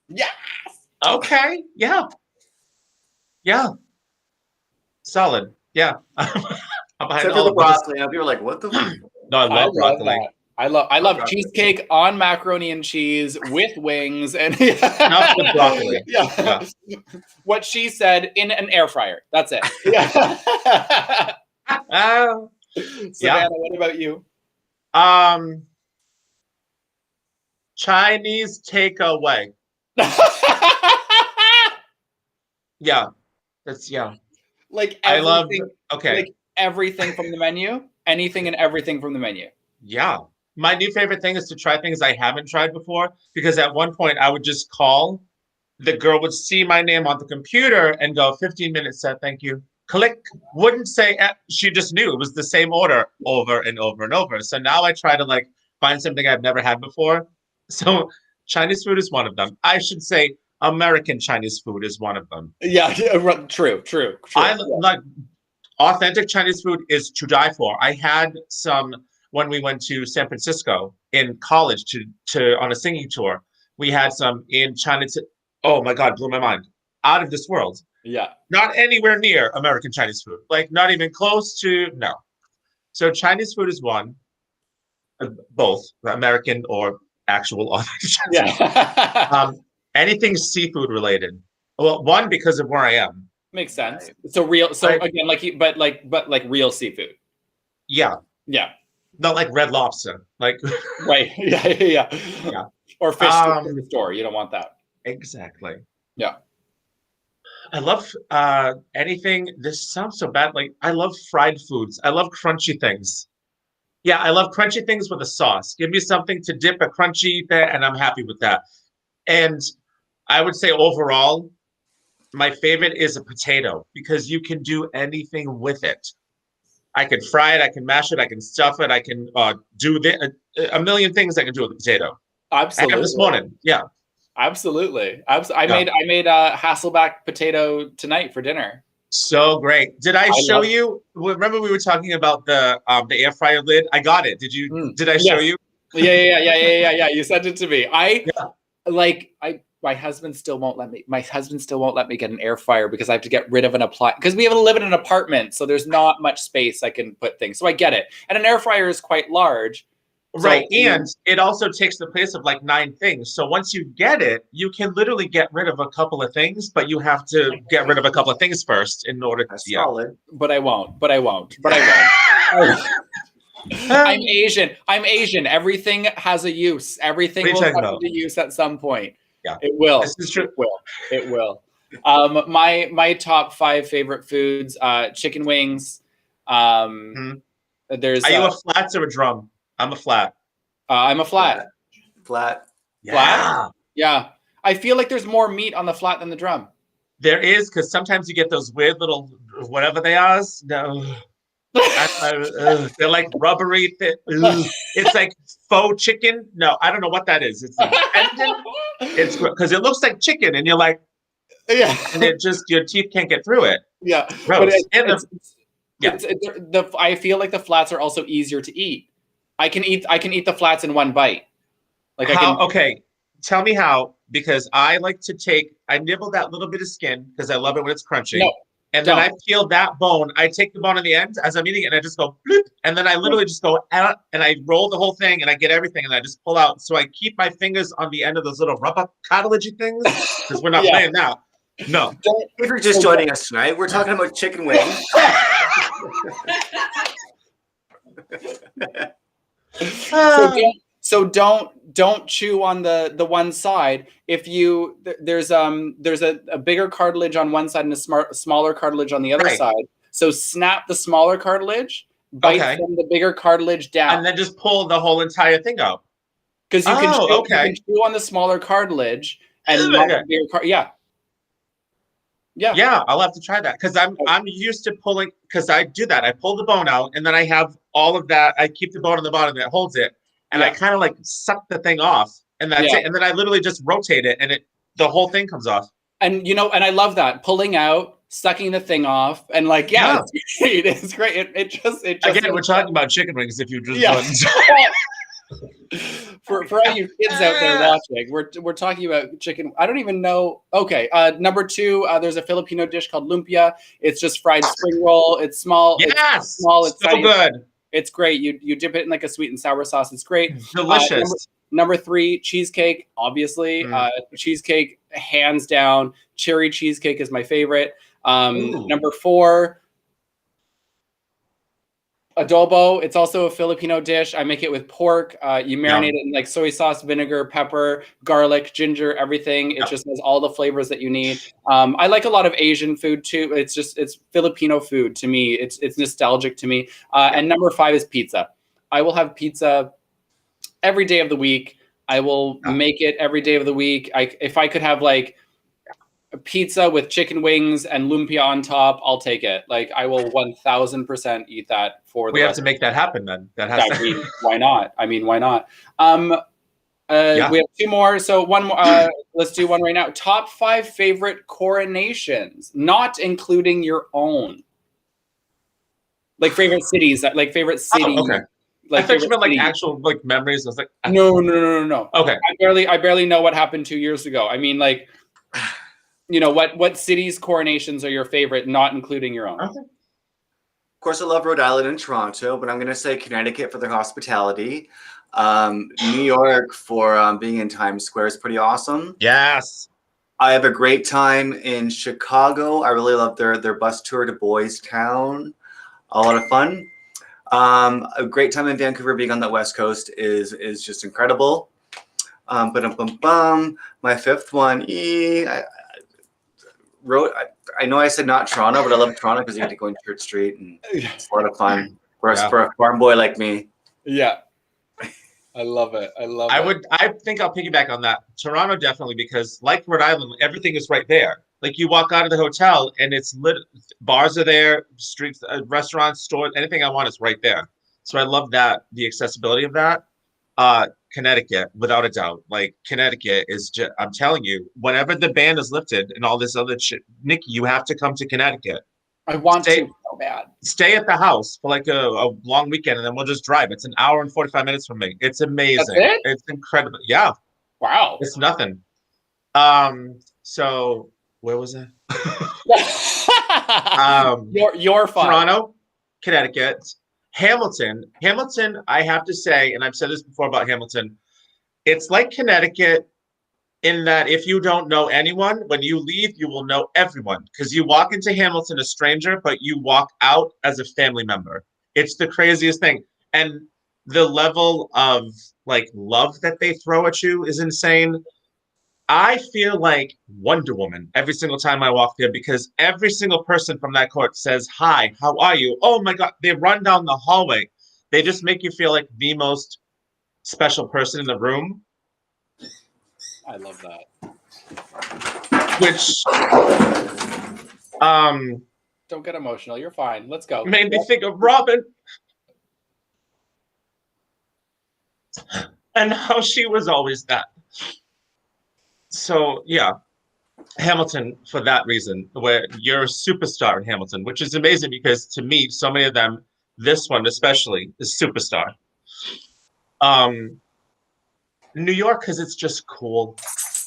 Yes. Okay. Yeah. Yeah. Solid. Yeah. Except for the broccoli. People are like, what the fuck? No, I love broccoli. I love cheesecake on macaroni and cheese with wings and not with broccoli. Yeah. What she said in an air fryer. That's it. Yeah. Savannah, what about you? Chinese takeaway. Yeah. That's Like I love like everything from the menu, anything and everything from the menu. Yeah. My new favorite thing is to try things I haven't tried before, because at one point I would just call, the girl would see my name on the computer and go 15 minutes set, thank you. Click, wouldn't say, she just knew it was the same order over and over and over. So now I try to like find something I've never had before. So Chinese food is one of them. I should say American Chinese food is one of them. Yeah, true. I like authentic Chinese food is to die for. I had some when we went to San Francisco in college to on a singing tour. We had some in China. Oh my God, blew my mind. Out of this world. Yeah. Not anywhere near American Chinese food. Like not even close to, no. So Chinese food is one. Both American or actual authentic Chinese food. Anything seafood related. Well, one, because of where I am. Makes sense. So real. So again, but real seafood. Yeah. Yeah. Not like Red Lobster. Like. Right. Yeah. Or fish from the store. You don't want that. Exactly. Yeah. I love anything. This sounds so bad. Like I love fried foods. I love crunchy things. Yeah, I love crunchy things with a sauce. Give me something to dip a crunchy there, and I'm happy with that. And I would say overall, my favorite is a potato, because you can do anything with it. I can fry it, I can mash it, I can stuff it, I can do a million things I can do with a potato. Absolutely. I had this morning, yeah. Absolutely. I made a Hasselback potato tonight for dinner. So great. Did I show you? Remember we were talking about the air fryer lid? I got it. Did you? Did I show you? Yeah. You sent it to me. My husband still won't let me. My husband still won't let me get an air fryer because I have to get rid of an appliance, because we live in an apartment, so there's not much space I can put things. So I get it, and an air fryer is quite large. Right, and it also takes the place of like 9 things. So once you get it, you can literally get rid of a couple of things, but you have to get rid of a couple of things first in order to. Solid. But I won't. I'm Asian. Everything has a use. Everything will come into use at some point. Yeah, it will. This is true. It will. My top 5 favorite foods: chicken wings. There's. Are you a flats or a drum? I'm a flat. I'm a flat. Flat. Yeah. Flat? Yeah. I feel like there's more meat on the flat than the drum. There is, because sometimes you get those weird little whatever they are. No. They're like rubbery. It's like faux chicken. No, I don't know what that is. It's like it's because it looks like chicken, and you're like, yeah, and it just your teeth can't get through it. Yeah, gross. I feel like the flats are also easier to eat. I can eat the flats in one bite. Okay, tell me how, because I like to I nibble that little bit of skin because I love it when it's crunchy. No. And then I peel that bone. I take the bone on the end as I'm eating it, and I just go bloop, and then I literally just go out and I roll the whole thing, and I get everything, and I just pull out. So I keep my fingers on the end of those little rubber cartilagey things, because we're not playing now. No. If you're just joining us tonight, we're talking about chicken wings. So don't chew on the one side. If you there's a bigger cartilage on one side and a smaller cartilage on the other side. So snap the smaller cartilage, bite from the bigger cartilage down, and then just pull the whole entire thing out. Because you can chew on the smaller cartilage and not the bigger Yeah, I'll have to try that because I'm used to pulling, because I do that. I pull the bone out and then I have all of that. I keep the bone on the bottom that holds it, and I kind of like suck the thing off, and that's it. And then I literally just rotate it, and the whole thing comes off. And and I love that, pulling out, sucking the thing off, and it's great. It just again, we're talking about chicken wings. If you just for all you kids out there watching, we're talking about chicken. I don't even know. Okay, number 2, there's a Filipino dish called lumpia. It's just fried spring roll. It's small. Yes, it's small. It's so good. It's great. You dip it in like a sweet and sour sauce. It's great. Delicious. Number 3, cheesecake. Obviously, cheesecake hands down. Cherry cheesecake is my favorite. Number 4. Adobo. It's also a Filipino dish. I make it with pork. You marinate it in like soy sauce, vinegar, pepper, garlic, ginger, everything. It just has all the flavors that you need. I like a lot of Asian food too. It's Filipino food to me. It's nostalgic to me. And number 5 is pizza. I will have pizza every day of the week. I will make it every day of the week. If I could have like a pizza with chicken wings and lumpia on top, I'll take it. Like I will 1000% eat that for the We have to make that happen then. That has to. Why not? I mean, why not? We have 2 more. So one more, let's do one right now. Top 5 favorite coronations, not including your own. Like favorite cities, like favorite city. Oh, okay. Like I thought you meant like actual like memories. I was like, no. Okay. I barely know what happened 2 years ago. I mean, like, what cities' coronations are your favorite, not including your own? Okay. Of course, I love Rhode Island and Toronto, but I'm going to say Connecticut for their hospitality. New York for being in Times Square is pretty awesome. Yes. I have a great time in Chicago. I really love their bus tour to Boys Town. A lot of fun. A great time in Vancouver. Being on the West Coast is just incredible. My 5th one, I know I said not Toronto, but I love Toronto because you get to go in Church Street and it's a lot of fun for a farm boy like me. Yeah. I love it. I think I'll piggyback on that. Toronto definitely, because like Rhode Island, everything is right there. Like you walk out of the hotel and it's lit. Bars are there, streets, restaurants, stores, anything I want is right there. So I love that, the accessibility of that. Connecticut, without a doubt. Like Connecticut is just, I'm telling you, whenever the ban is lifted and all this other shit, Nikki, you have to come to Connecticut. I want to so bad. Stay at the house for like a long weekend and then we'll just drive. It's an hour and 45 minutes from me. It's amazing. That's it? It's incredible. Yeah. Wow. It's nothing. So where was that? Your fun. Toronto, Connecticut. Hamilton, I have to say, and I've said this before about Hamilton, it's like Connecticut in that if you don't know anyone, when you leave, you will know everyone because you walk into Hamilton a stranger, but you walk out as a family member. It's the craziest thing. And the level of like love that they throw at you is insane. I feel like Wonder Woman every single time I walk there because every single person from that court says, "Hi, how are you?" Oh my God, they run down the hallway. They just make you feel like the most special person in the room. I love that. Which, don't get emotional. You're fine. Let's go. Made me think of Robin and how she was always that. So yeah, Hamilton for that reason, where you're a superstar in Hamilton, which is amazing because to me, so many of them, this one especially, is superstar. New York, because it's just cool.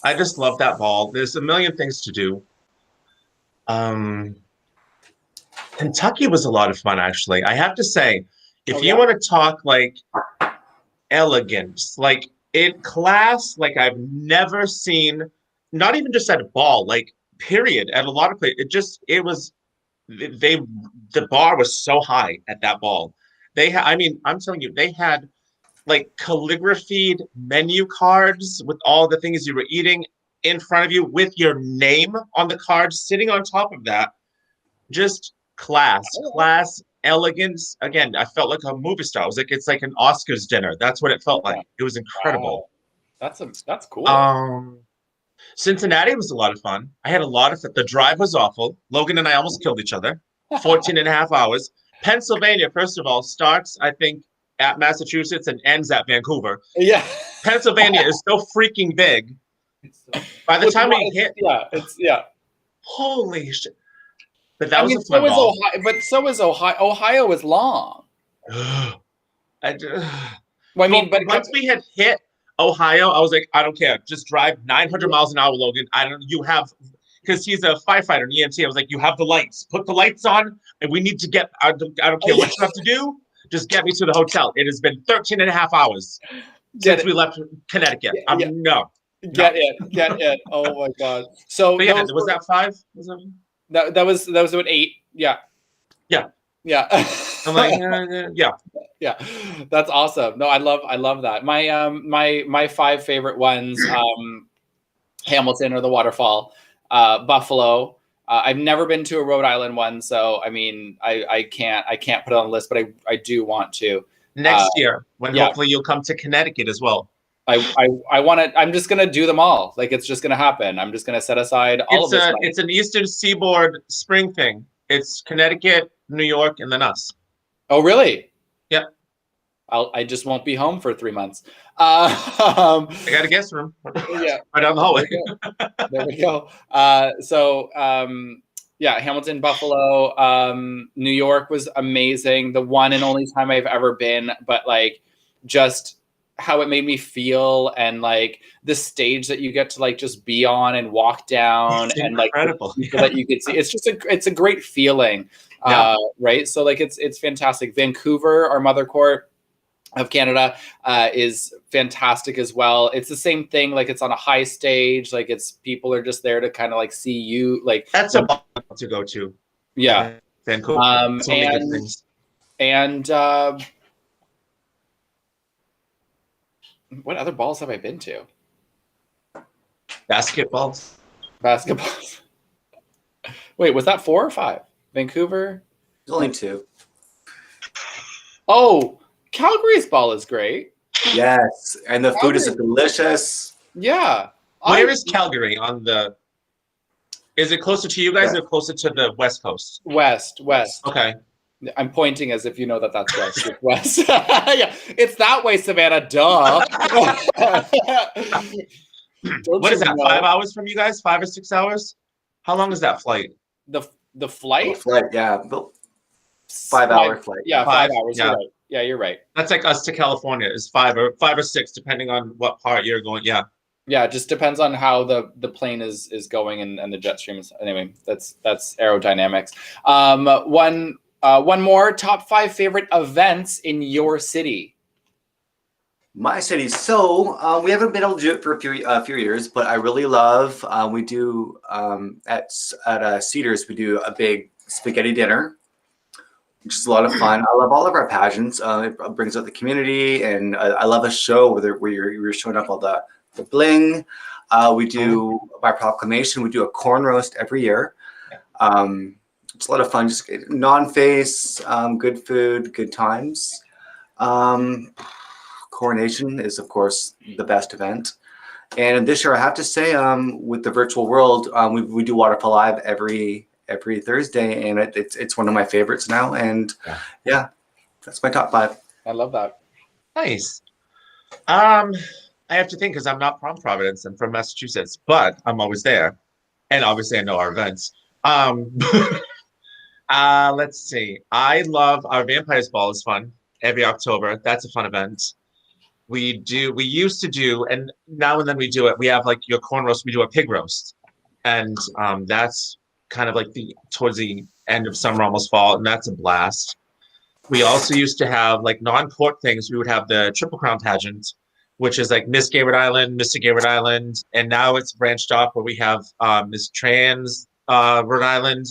I just love that ball. There's a million things to do. Kentucky was a lot of fun, actually. I have to say, if you want to talk like elegance, like in class, like I've never seen, not even just at a ball, like period. At a lot of places, the bar was so high at that ball. I'm telling you, they had like calligraphied menu cards with all the things you were eating in front of you with your name on the card sitting on top of that. Just class, elegance. Again, I felt like a movie star. It's like an Oscars dinner. That's what it felt like. It was incredible. Wow. That's cool. Cincinnati was a lot of fun. I had a lot of fun. The drive was awful. Logan and I almost killed each other. 14 and a half hours. Pennsylvania, first of all, starts, I think, at Massachusetts and ends at Vancouver. Yeah. Pennsylvania is so freaking big. By the time we hit... Holy shit. But that was a fun ball. So is Ohio. Ohio is long. But once we had hit Ohio, I was like, I don't care. Just drive 900 miles an hour, Logan. Because he's a firefighter in EMT. I was like, you have the lights. Put the lights on, and we need to get, I don't care what you have to do. Just get me to the hotel. It has been 13 and a half hours since we left Connecticut. No. Get it. Oh my God. So was that 5? That was about 8. Yeah. I'm like, yeah. That's awesome. No, I love that. My 5 favorite ones, Hamilton or the Waterfall, Buffalo. I've never been to a Rhode Island one, so I mean, I can't put it on the list, but I do want to. Next year, when hopefully you'll come to Connecticut as well. I want to. I'm just gonna do them all. Like it's just gonna happen. I'm just gonna set aside all of this money. It's an Eastern Seaboard spring thing. It's Connecticut, New York, and then us. Oh, really? Yeah. I just won't be home for 3 months. I got a guest room. Yeah, right down the hallway. There we go. Hamilton, Buffalo, New York was amazing. The one and only time I've ever been, but like just how it made me feel and like the stage that you get to like just be on and walk down and like that you could see. It's a great feeling. Right. So like it's fantastic. Vancouver, our mother court of Canada, is fantastic as well. It's the same thing. Like it's on a high stage. Like people are just there to kind of like see you. Like that's a ball to go to. Yeah. Vancouver. So many good things. And what other balls have I been to? Basketballs. Wait, was that 4 or 5? Vancouver? There's only 2. Oh, Calgary's ball is great. Yes, and the food is delicious. Yeah. Where is Calgary on the... Is it closer to you guys or closer to the West Coast? West. Okay. I'm pointing as if you know that that's west. It's west. Yeah, it's that way, Savannah. Duh. What is that? 5 hours from you guys? 5 or 6 hours? How long is that flight? The flight? The flight, yeah. 5-hour flight. Yeah, 5 hours. Yeah. You're right. Yeah, you're right. That's like us to California. Is 5 or 6, depending on what part you're going. Yeah. Yeah, it just depends on how the plane is going and the jet stream is. Anyway, that's aerodynamics. One more top 5 favorite events in your city. My city. So we haven't been able to do it for a few years, but I really love. We do at Cedars. We do a big spaghetti dinner, which is a lot of fun. I love all of our pageants. It brings out the community, and I love a show where you're showing up all the bling. We do by proclamation. We do a corn roast every year. It's a lot of fun. Just non-face, good food, good times. Coronation is, of course, the best event. And this year, I have to say, with the virtual world, we do Waterfall Live every Thursday, and it's one of my favorites now. And yeah, that's my top 5. I love that. Nice. I have to think because I'm not from Providence. I'm from Massachusetts, but I'm always there, and obviously I know our events. Let's see. I love our Vampires Ball. Is fun every October. That's a fun event. We used to do, and now and then we do it. We have like your corn roast. We do a pig roast, and that's kind of like towards the end of summer, almost fall, and that's a blast. We also used to have like non-court things. We would have the Triple Crown pageant, which is like Miss Gay Rhode Island, Mr. Gay Rhode Island, and now it's branched off where we have Miss Trans Rhode Island.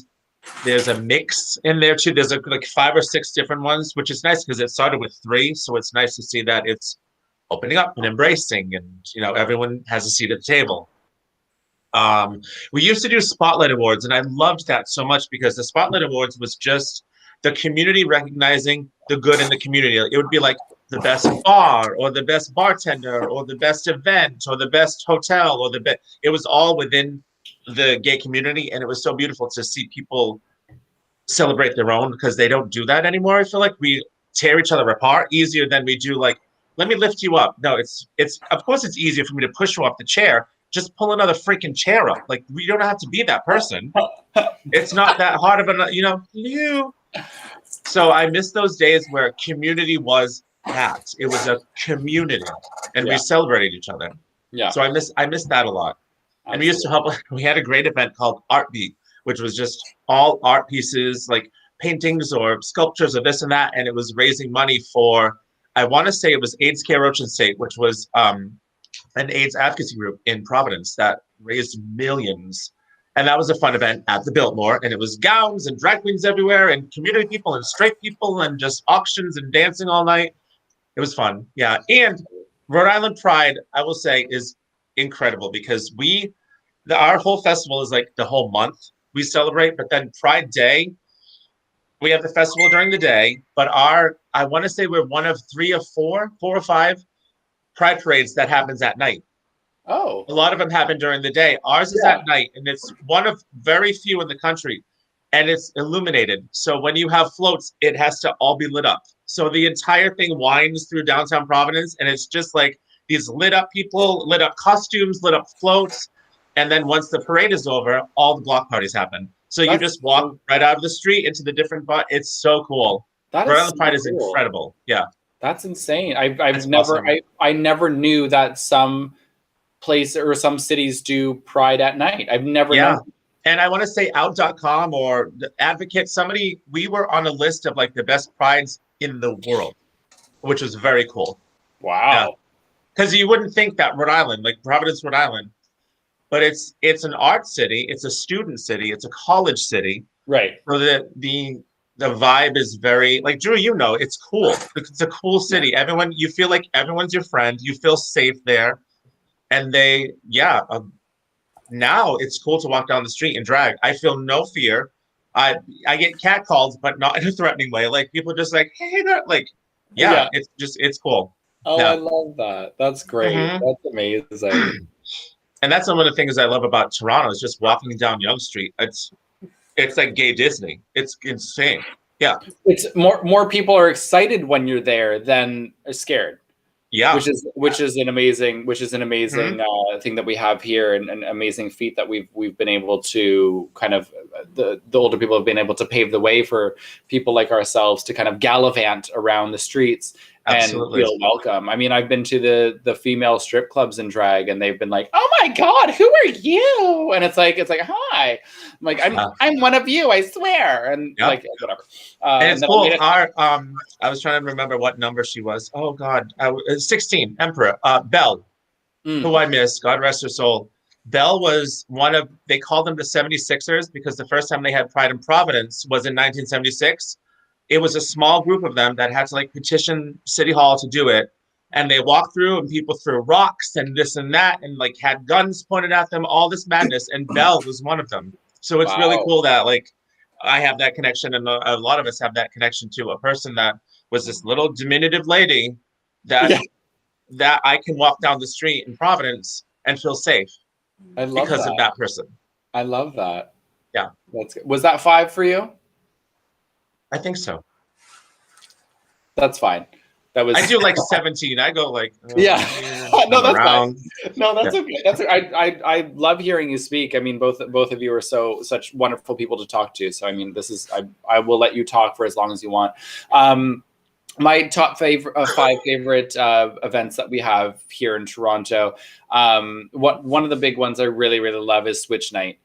There's a mix in there too. There's like 5 or 6 different ones, which is nice because it started with 3, so it's nice to see that it's opening up and embracing, and everyone has a seat at the table. We used to do Spotlight Awards, and I loved that so much because the Spotlight Awards was just the community recognizing the good in the community. It would be like the best bar or the best bartender or the best event or the best hotel or it was all within the gay community, and it was so beautiful to see people celebrate their own because they don't do that anymore. I feel like we tear each other apart easier than we do like, let me lift you up. No, it's of course it's easier for me to push you off the chair. Just pull another freaking chair up. Like, we don't have to be that person. It's not that hard of you. So I miss those days where community was that. It was a community, and we celebrated each other. Yeah. So I miss that a lot. And we used to help. We had a great event called Art Beat, which was just all art pieces, like paintings or sculptures or this and that, and it was raising money for, I want to say it was AIDS Care Ocean State, which was an AIDS advocacy group in Providence that raised millions. And that was a fun event at the Biltmore. And it was gowns and drag queens everywhere and community people and straight people and just auctions and dancing all night. It was fun. Yeah. And Rhode Island Pride, I will say, is incredible because our whole festival is like the whole month we celebrate. But then Pride Day, we have the festival during the day. But I want to say we're one of 3 or 4 or 5 Pride parades that happens at night. Oh. A lot of them happen during the day. Ours is at night, and it's one of very few in the country, and it's illuminated. So when you have floats, it has to all be lit up. So the entire thing winds through downtown Providence, and it's just like these lit up people, lit up costumes, lit up floats. And then once the parade is over, all the block parties happen. So you just walk right out of the street into the different It's so cool. Rhode Island Pride is incredible. Yeah. That's insane. I never knew that some place or some cities do Pride at night. I've never known. And I want to say out.com or the Advocate, we were on a list of like the best prides in the world, which was very cool. Wow. Because you wouldn't think that Rhode Island, like Providence, Rhode Island, but it's an art city, it's a student city, it's a college city. Right. So the vibe is very, like, Drew, it's cool. It's a cool city. You feel like everyone's your friend. You feel safe there. And now it's cool to walk down the street in drag. I feel no fear. I get catcalled, but not in a threatening way. Like, people are just like, hey, it's cool. Oh, I love that. That's great. Mm-hmm. That's amazing. And that's one of the things I love about Toronto is just walking down Yonge Street. It's like gay Disney. It's insane. Yeah. It's more people are excited when you're there than are scared. Yeah. Which is an amazing thing that we have here, and an amazing feat that we've been able to kind of the older people have been able to pave the way for people like ourselves to kind of gallivant around the streets. Absolutely. And feel welcome. I mean, I've been to the female strip clubs in drag, and they've been like, "Oh my God, who are you?" And it's like, "Hi," I'm like, "I'm one of you, I swear." And like, whatever. And it's cool. I was trying to remember what number she was. Oh God, 16. Emperor Belle, who I miss. God rest her soul. Belle was they called them the 76ers because the first time they had Pride in Providence was in 1976. It was a small group of them that had to like petition City Hall to do it. And they walked through and people threw rocks and this and that and like had guns pointed at them, all this madness. And Belle was one of them. So it's really cool that like I have that connection, and a lot of us have that connection to a person that was this little diminutive lady that I can walk down the street in Providence and feel safe because of that person. I love that. Yeah. That's good. Was that 5 for you? I think so. That's fine. That was. I do like 17. I go like. No, that's fine. No, that's okay. That's I love hearing you speak. I mean, both of you are such wonderful people to talk to. So I mean, I will let you talk for as long as you want. My top 5 favorite events that we have here in Toronto. One of the big ones I really love is Switch Night.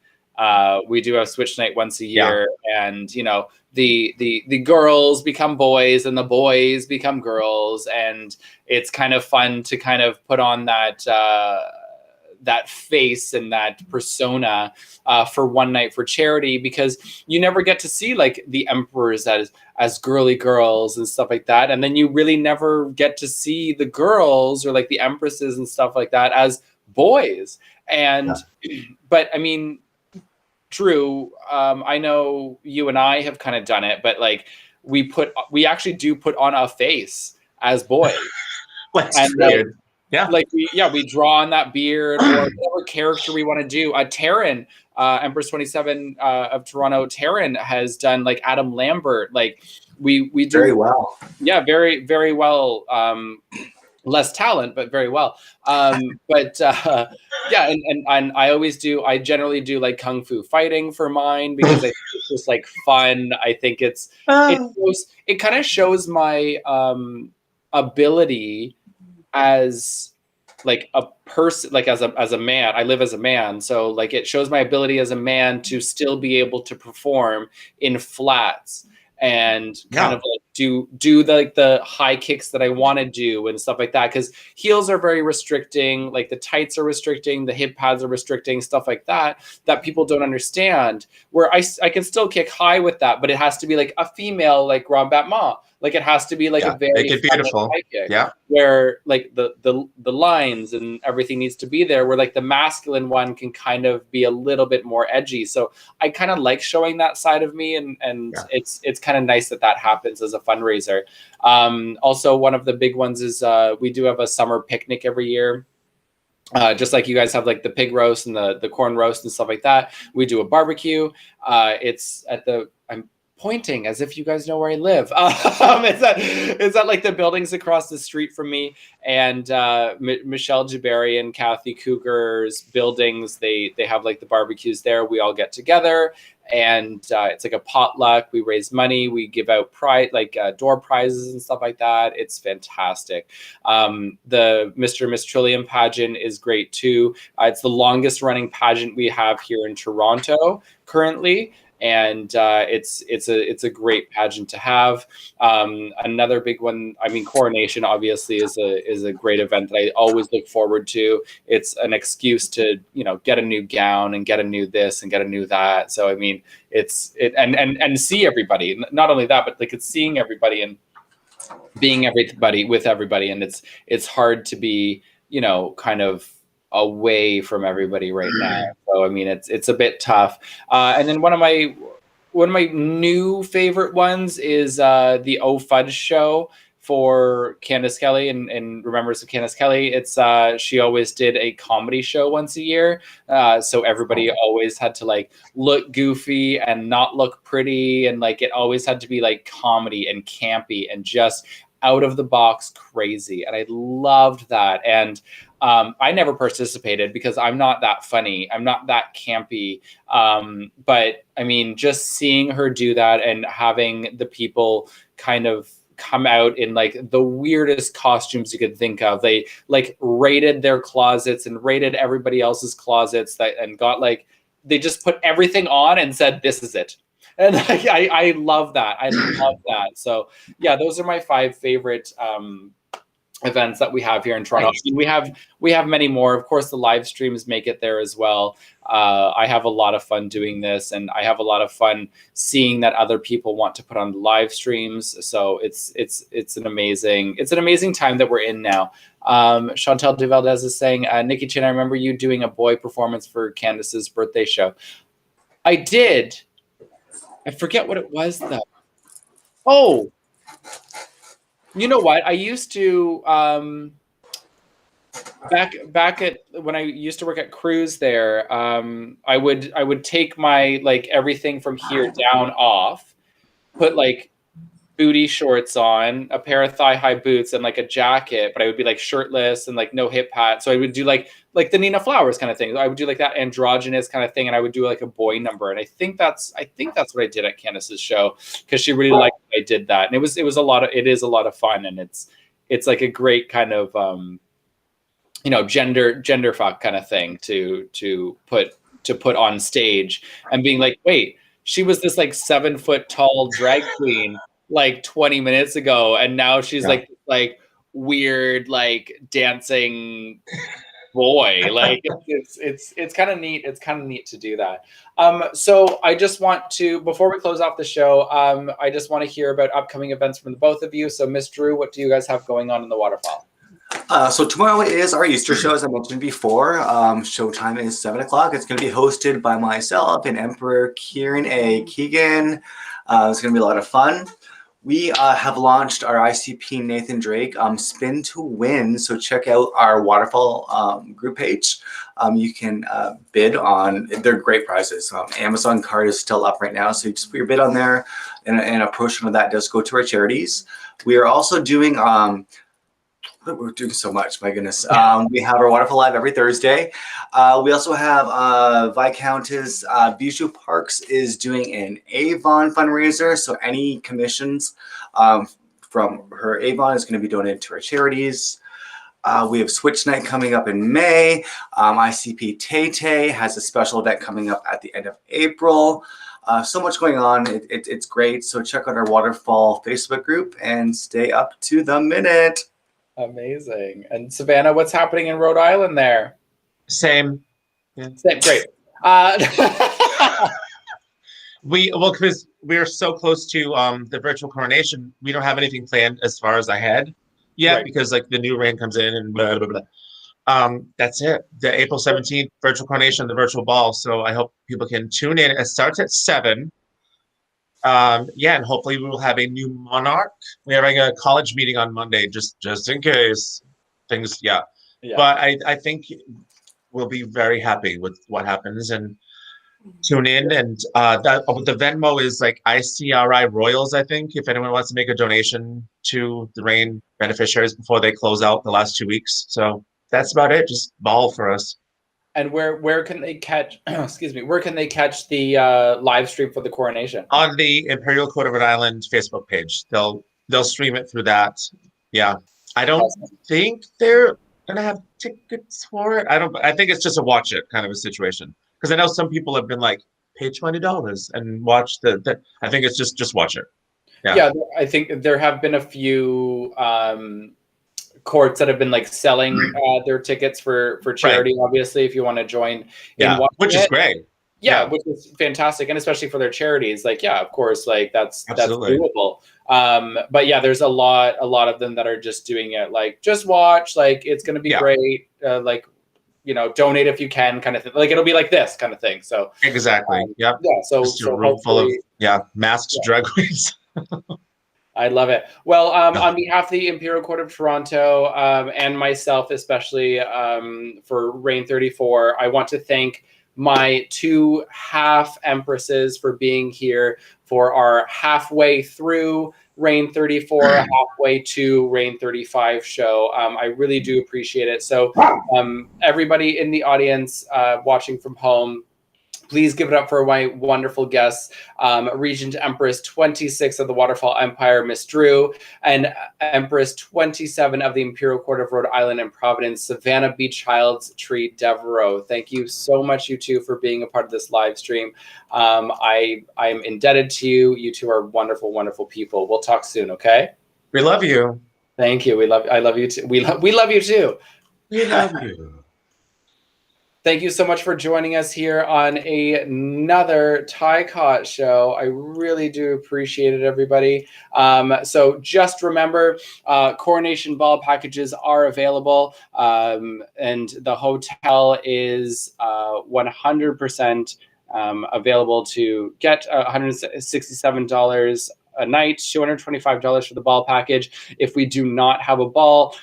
We do have Switch night once a year, and you know, the girls become boys and the boys become girls, and it's kind of fun to kind of put on that that face and that persona for one night for charity, because you never get to see like the emperors as girly girls and stuff like that, and then you really never get to see the girls or like the empresses and stuff like that as boys. And but I mean, Drew, I know you and I have kind of done it, but like we actually do put on a face as boys. That's weird. Like we draw on that beard or whatever character we want to do. Taryn, Empress 27 of Toronto, Taryn has done like Adam Lambert. Like we do very well. Yeah, very, very well. Less talent, but very well. But yeah, and I always do. I generally do like kung fu fighting for mine because I think it's just like fun. I think it kind of shows my ability as like a person, like as a man. I live as a man, so like it shows my ability as a man to still be able to perform in flats and kind of like do the high kicks that I want to do and stuff like that, because heels are very restricting, like the tights are restricting, the hip pads are restricting, stuff like that people don't understand, where I can still kick high with that, but it has to be like a female, like Grand Battement. Like it has to be like a very make it beautiful high kick, where like the lines and everything needs to be there, where like the masculine one can kind of be a little bit more edgy. So I kind of like showing that side of me, and it's kind of nice that happens as a fundraiser. Also, one of the big ones is we do have a summer picnic every year. Just like you guys have like the pig roast and the corn roast and stuff like that, we do a barbecue. It's at I'm pointing as if you guys know where I live. It's at like the buildings across the street from me, and Michelle Jabari and Kathy Cougar's buildings, they have like the barbecues there. We all get together, and it's like a potluck. We raise money, we give out door prizes and stuff like that. It's fantastic. The Mr. and Miss Trillium pageant is great too. It's the longest running pageant we have here in Toronto currently, and it's a great pageant to have. Another big one, I mean, Coronation obviously is a great event that I always look forward to. It's an excuse to, you know, get a new gown and get a new this and get a new that. So I mean, and see everybody. Not only that, but like it's seeing everybody and being everybody with everybody, and it's hard to be, you know, kind of away from everybody right now. So I mean, it's a bit tough. And then one of my new favorite ones is the O Fudge show for Candice Kelly and Remembrance of Candice Kelly. It's she always did a comedy show once a year, so everybody always had to like look goofy and not look pretty, and like it always had to be like comedy and campy and just out of the box crazy, and I loved that. And I never participated because I'm not that funny. I'm not that campy. But I mean, just seeing her do that and having the people kind of come out in like the weirdest costumes you could think of. They like raided their closets and raided everybody else's closets and got like, they just put everything on and said, this is it. And I love that. I love that. So yeah, those are my 5 favorite events that we have here in Toronto. Nice. I mean, we have many more. Of course, the live streams make it there as well. I have a lot of fun doing this, and I have a lot of fun seeing that other people want to put on the live streams. So it's an amazing time that we're in now. Chantal Duvaldez is saying, Nikki Chin, I remember you doing a boy performance for Candace's birthday show. I did. I forget what it was though. Oh, you know what? I used to back at when I used to work at Cruise there. I would take my like everything from here down off, put like booty shorts on, a pair of thigh-high boots, and like a jacket, but I would be like shirtless and like no hip pad. So I would do like the Nina Flowers kind of thing. I would do like that androgynous kind of thing, and I would do like a boy number. And I think that's what I did at Candace's show, because she really liked that I did that. And it is a lot of fun, and it's like a great kind of gender fuck kind of thing to put to put on stage, and being like, wait, she was this like 7-foot tall drag queen like 20 minutes ago, and now she's like weird like dancing boy. Like it's kind of neat. It's kind of neat to do that. So I just want to, before we close off the show, I just want to hear about upcoming events from the both of you. So Miss Drew, what do you guys have going on in the waterfall? So tomorrow is our Easter show, as I mentioned before. Showtime is 7 o'clock. It's going to be hosted by myself and Emperor Kieran A. Keegan. It's going to be a lot of fun. We have launched our ICP Nathan Drake Spin to Win. So check out our waterfall group page. You can bid on, they're great prizes. Amazon card is still up right now. So you just put your bid on there, and a portion of that does go to our charities. We are also doing, we're doing so much, my goodness. We have our Waterfall Live every Thursday. We also have Viscountess Bijou Parks is doing an Avon fundraiser. So any commissions from her Avon is going to be donated to our charities. We have Switch Night coming up in May. ICP Tay has a special event coming up at the end of April. So much going on. It's great. So check out our Waterfall Facebook group and stay up to the minute. Amazing. And Savannah, what's happening in Rhode Island there? Same. Yeah. Same. Great. Because we're so close to the virtual coronation, we don't have anything planned as far as ahead yet, because like the new rain comes in and blah, blah, blah. That's it. The April 17th virtual coronation, the virtual ball. So I hope people can tune in. It starts at 7. And hopefully we will have a new monarch. We're having a college meeting on Monday, just in case things. Yeah. But I think we'll be very happy with what happens, and tune in. And the Venmo is like ICRI Royals, I think, if anyone wants to make a donation to the rain beneficiaries before they close out the last 2 weeks. So that's about it. Just ball for us. And where can they catch? Excuse me. Where can they catch the live stream for the coronation? On the Imperial Court of Rhode Island Facebook page. They'll stream it through that. Yeah, I don't think they're gonna have tickets for it. I think it's just a watch it kind of a situation, because I know some people have been like, pay $20 and watch the. I think it's just watch it. Yeah, I think there have been a few courts that have been like selling their tickets for charity, obviously, if you want to join. Which is great. Yeah, which is fantastic, and especially for their charities. Like, yeah, of course, like that's doable. But yeah, there's a lot of them that are just doing it like, just watch, like it's gonna be great, like, you know, donate if you can, kind of thing. Like it'll be like this kind of thing. So exactly. Yeah. So a room full of masked drag queens. I love it. Well, on behalf of the Imperial Court of Toronto and myself, especially for Reign 34, I want to thank my 2 half empresses for being here for our halfway through Reign 34, halfway to Reign 35 show. I really do appreciate it. So everybody in the audience watching from home, please give it up for my wonderful guests, Regent Empress 26 of the Waterfall Empire, Miss Drew, and Empress 27 of the Imperial Court of Rhode Island and Providence, Savannah B. Childs Tree Devereaux. Thank you so much, you two, for being a part of this live stream. I'm indebted to you. You two are wonderful, wonderful people. We'll talk soon, okay? We love you. Thank you. I love you too. We love you too. We love you. Thank you so much for joining us here on another TICOT show. I really do appreciate it, everybody. So just remember, coronation ball packages are available, and the hotel is 100% available to get. $167 a night, $225 for the ball package. If we do not have a ball,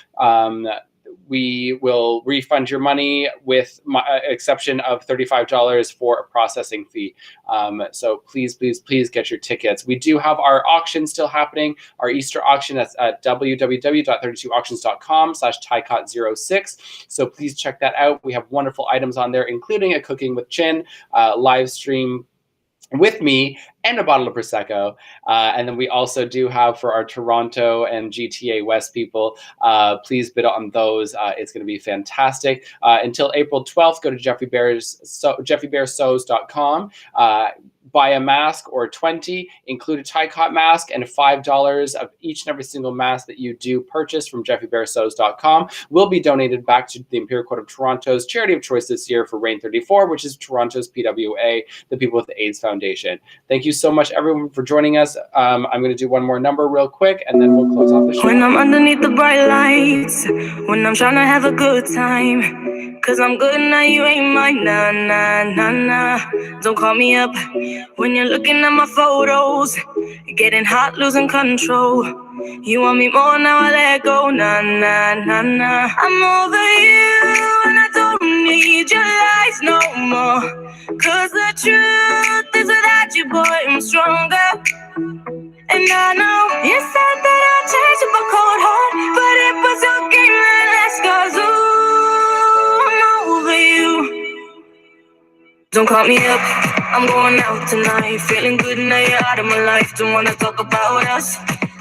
we will refund your money with my exception of $35 for a processing fee. So please get your tickets. We do have our auction still happening, our Easter auction. That's at www.32auctions.com/TICOT06. So please check that out. We have wonderful items on there, including a Cooking with Chin live stream with me and a bottle of Prosecco. And then we also do have for our Toronto and GTA West people, please bid on those. It's going to be fantastic. Until April 12th, go to jeffybearsews.com. Buy a mask or 20, include a TICOT mask, and $5 of each and every single mask that you do purchase from jeffybearsews.com will be donated back to the Imperial Court of Toronto's charity of choice this year for Reign 34, which is Toronto's PWA, the People with AIDS Foundation. Thank you so much, everyone, for joining us. I'm going to do one more number real quick, and then we'll close off the show. When I'm underneath the bright lights, when I'm trying to have a good time, 'cause I'm good now, you ain't mine, nah, nah, nah, nah. Don't call me up when you're looking at my photos, getting hot, losing control. You want me more, now I let go, nah, nah, nah, nah. I'm over you and I don't need your lies no more, 'cause the truth is without you, boy, I'm stronger. And I know you said that I'd change up a cold heart, but it was your game that last, 'cause ooh, I'm over you. Don't call me up, I'm going out tonight, feeling good now you're out of my life. Don't wanna talk about us,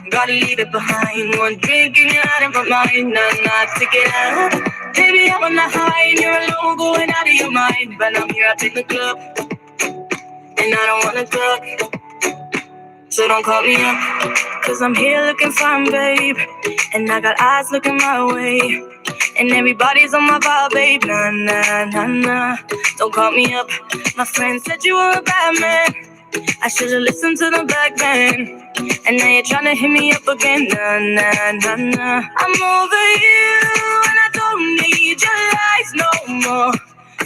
gotta leave it behind. One drink and you're out of my mind, not to get out. Baby, I'm on the high and you're alone, going out of your mind. But I'm here up in the club, and I don't wanna talk, so don't call me up, 'cause I'm here looking fine, babe, and I got eyes looking my way, and everybody's on my vibe, babe, nah, nah, nah, nah. Don't call me up, my friend said you were a bad man, I should've listened to the back then, and now you're trying to hit me up again, nah, nah, nah, nah. I'm over you, and I don't need your lies no more,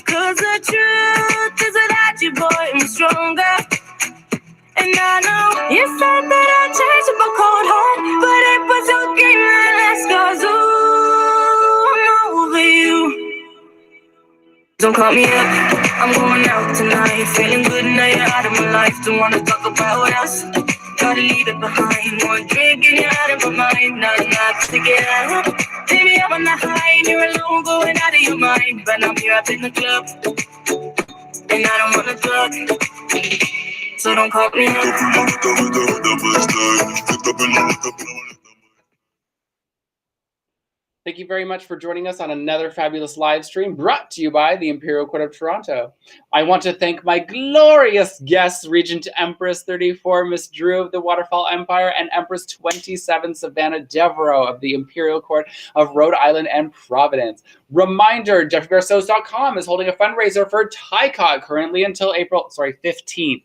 'cause the truth is without you, boy, I'm stronger. And I know you said that I'd change up a cold heart, but it was your game that last, 'cause ooh, I'm over you. Don't call me up, I'm going out tonight, feeling good now you're out of my life. Don't wanna talk about us, gotta leave it behind. One drink and you're out of my mind, not to get out. Baby, I'm on the high and you're alone, going out of your mind. But I'm here up in the club, and I don't wanna talk, so don't call me up. Thank you very much for joining us on another fabulous live stream brought to you by the Imperial Court of Toronto. I want to thank my glorious guests, Regent Empress 34, Miss Drew of the Waterfall Empire, and Empress 27, Savannah Devereaux of the Imperial Court of Rhode Island and Providence. Reminder, jeffybearsews.com is holding a fundraiser for TICOT currently until April 15th.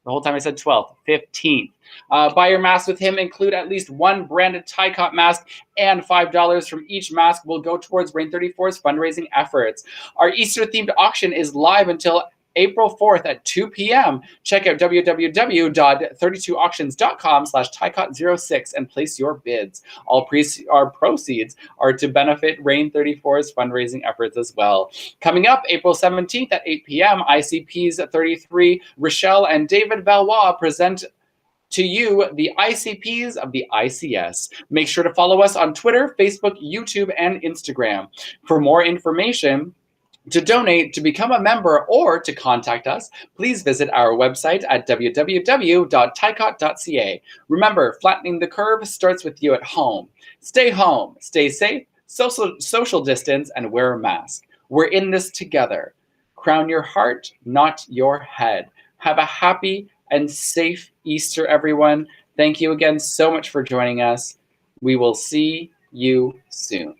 The whole time I said 12th, 15th. Buy your mask with him. Include at least one branded TICOT mask, and $5 from each mask will go towards Reign 34's fundraising efforts. Our Easter-themed auction is live until April 4th at 2 p.m. Check out www.32auctions.com/TICOT06 and place your bids. All proceeds are to benefit Reign 34's fundraising efforts as well. Coming up April 17th at 8 p.m., ICPs 33, Rochelle and David Valois present to you the ICPs of the ICS. Make sure to follow us on Twitter, Facebook, YouTube, and Instagram. For more information, to donate, to become a member, or to contact us, please visit our website at www.ticot.ca. Remember, flattening the curve starts with you at home. Stay safe, social distance, and wear a mask. We're in this together. Crown your heart, not your head. Have a happy and safe Easter, everyone. Thank you again so much for joining us. We will see you soon.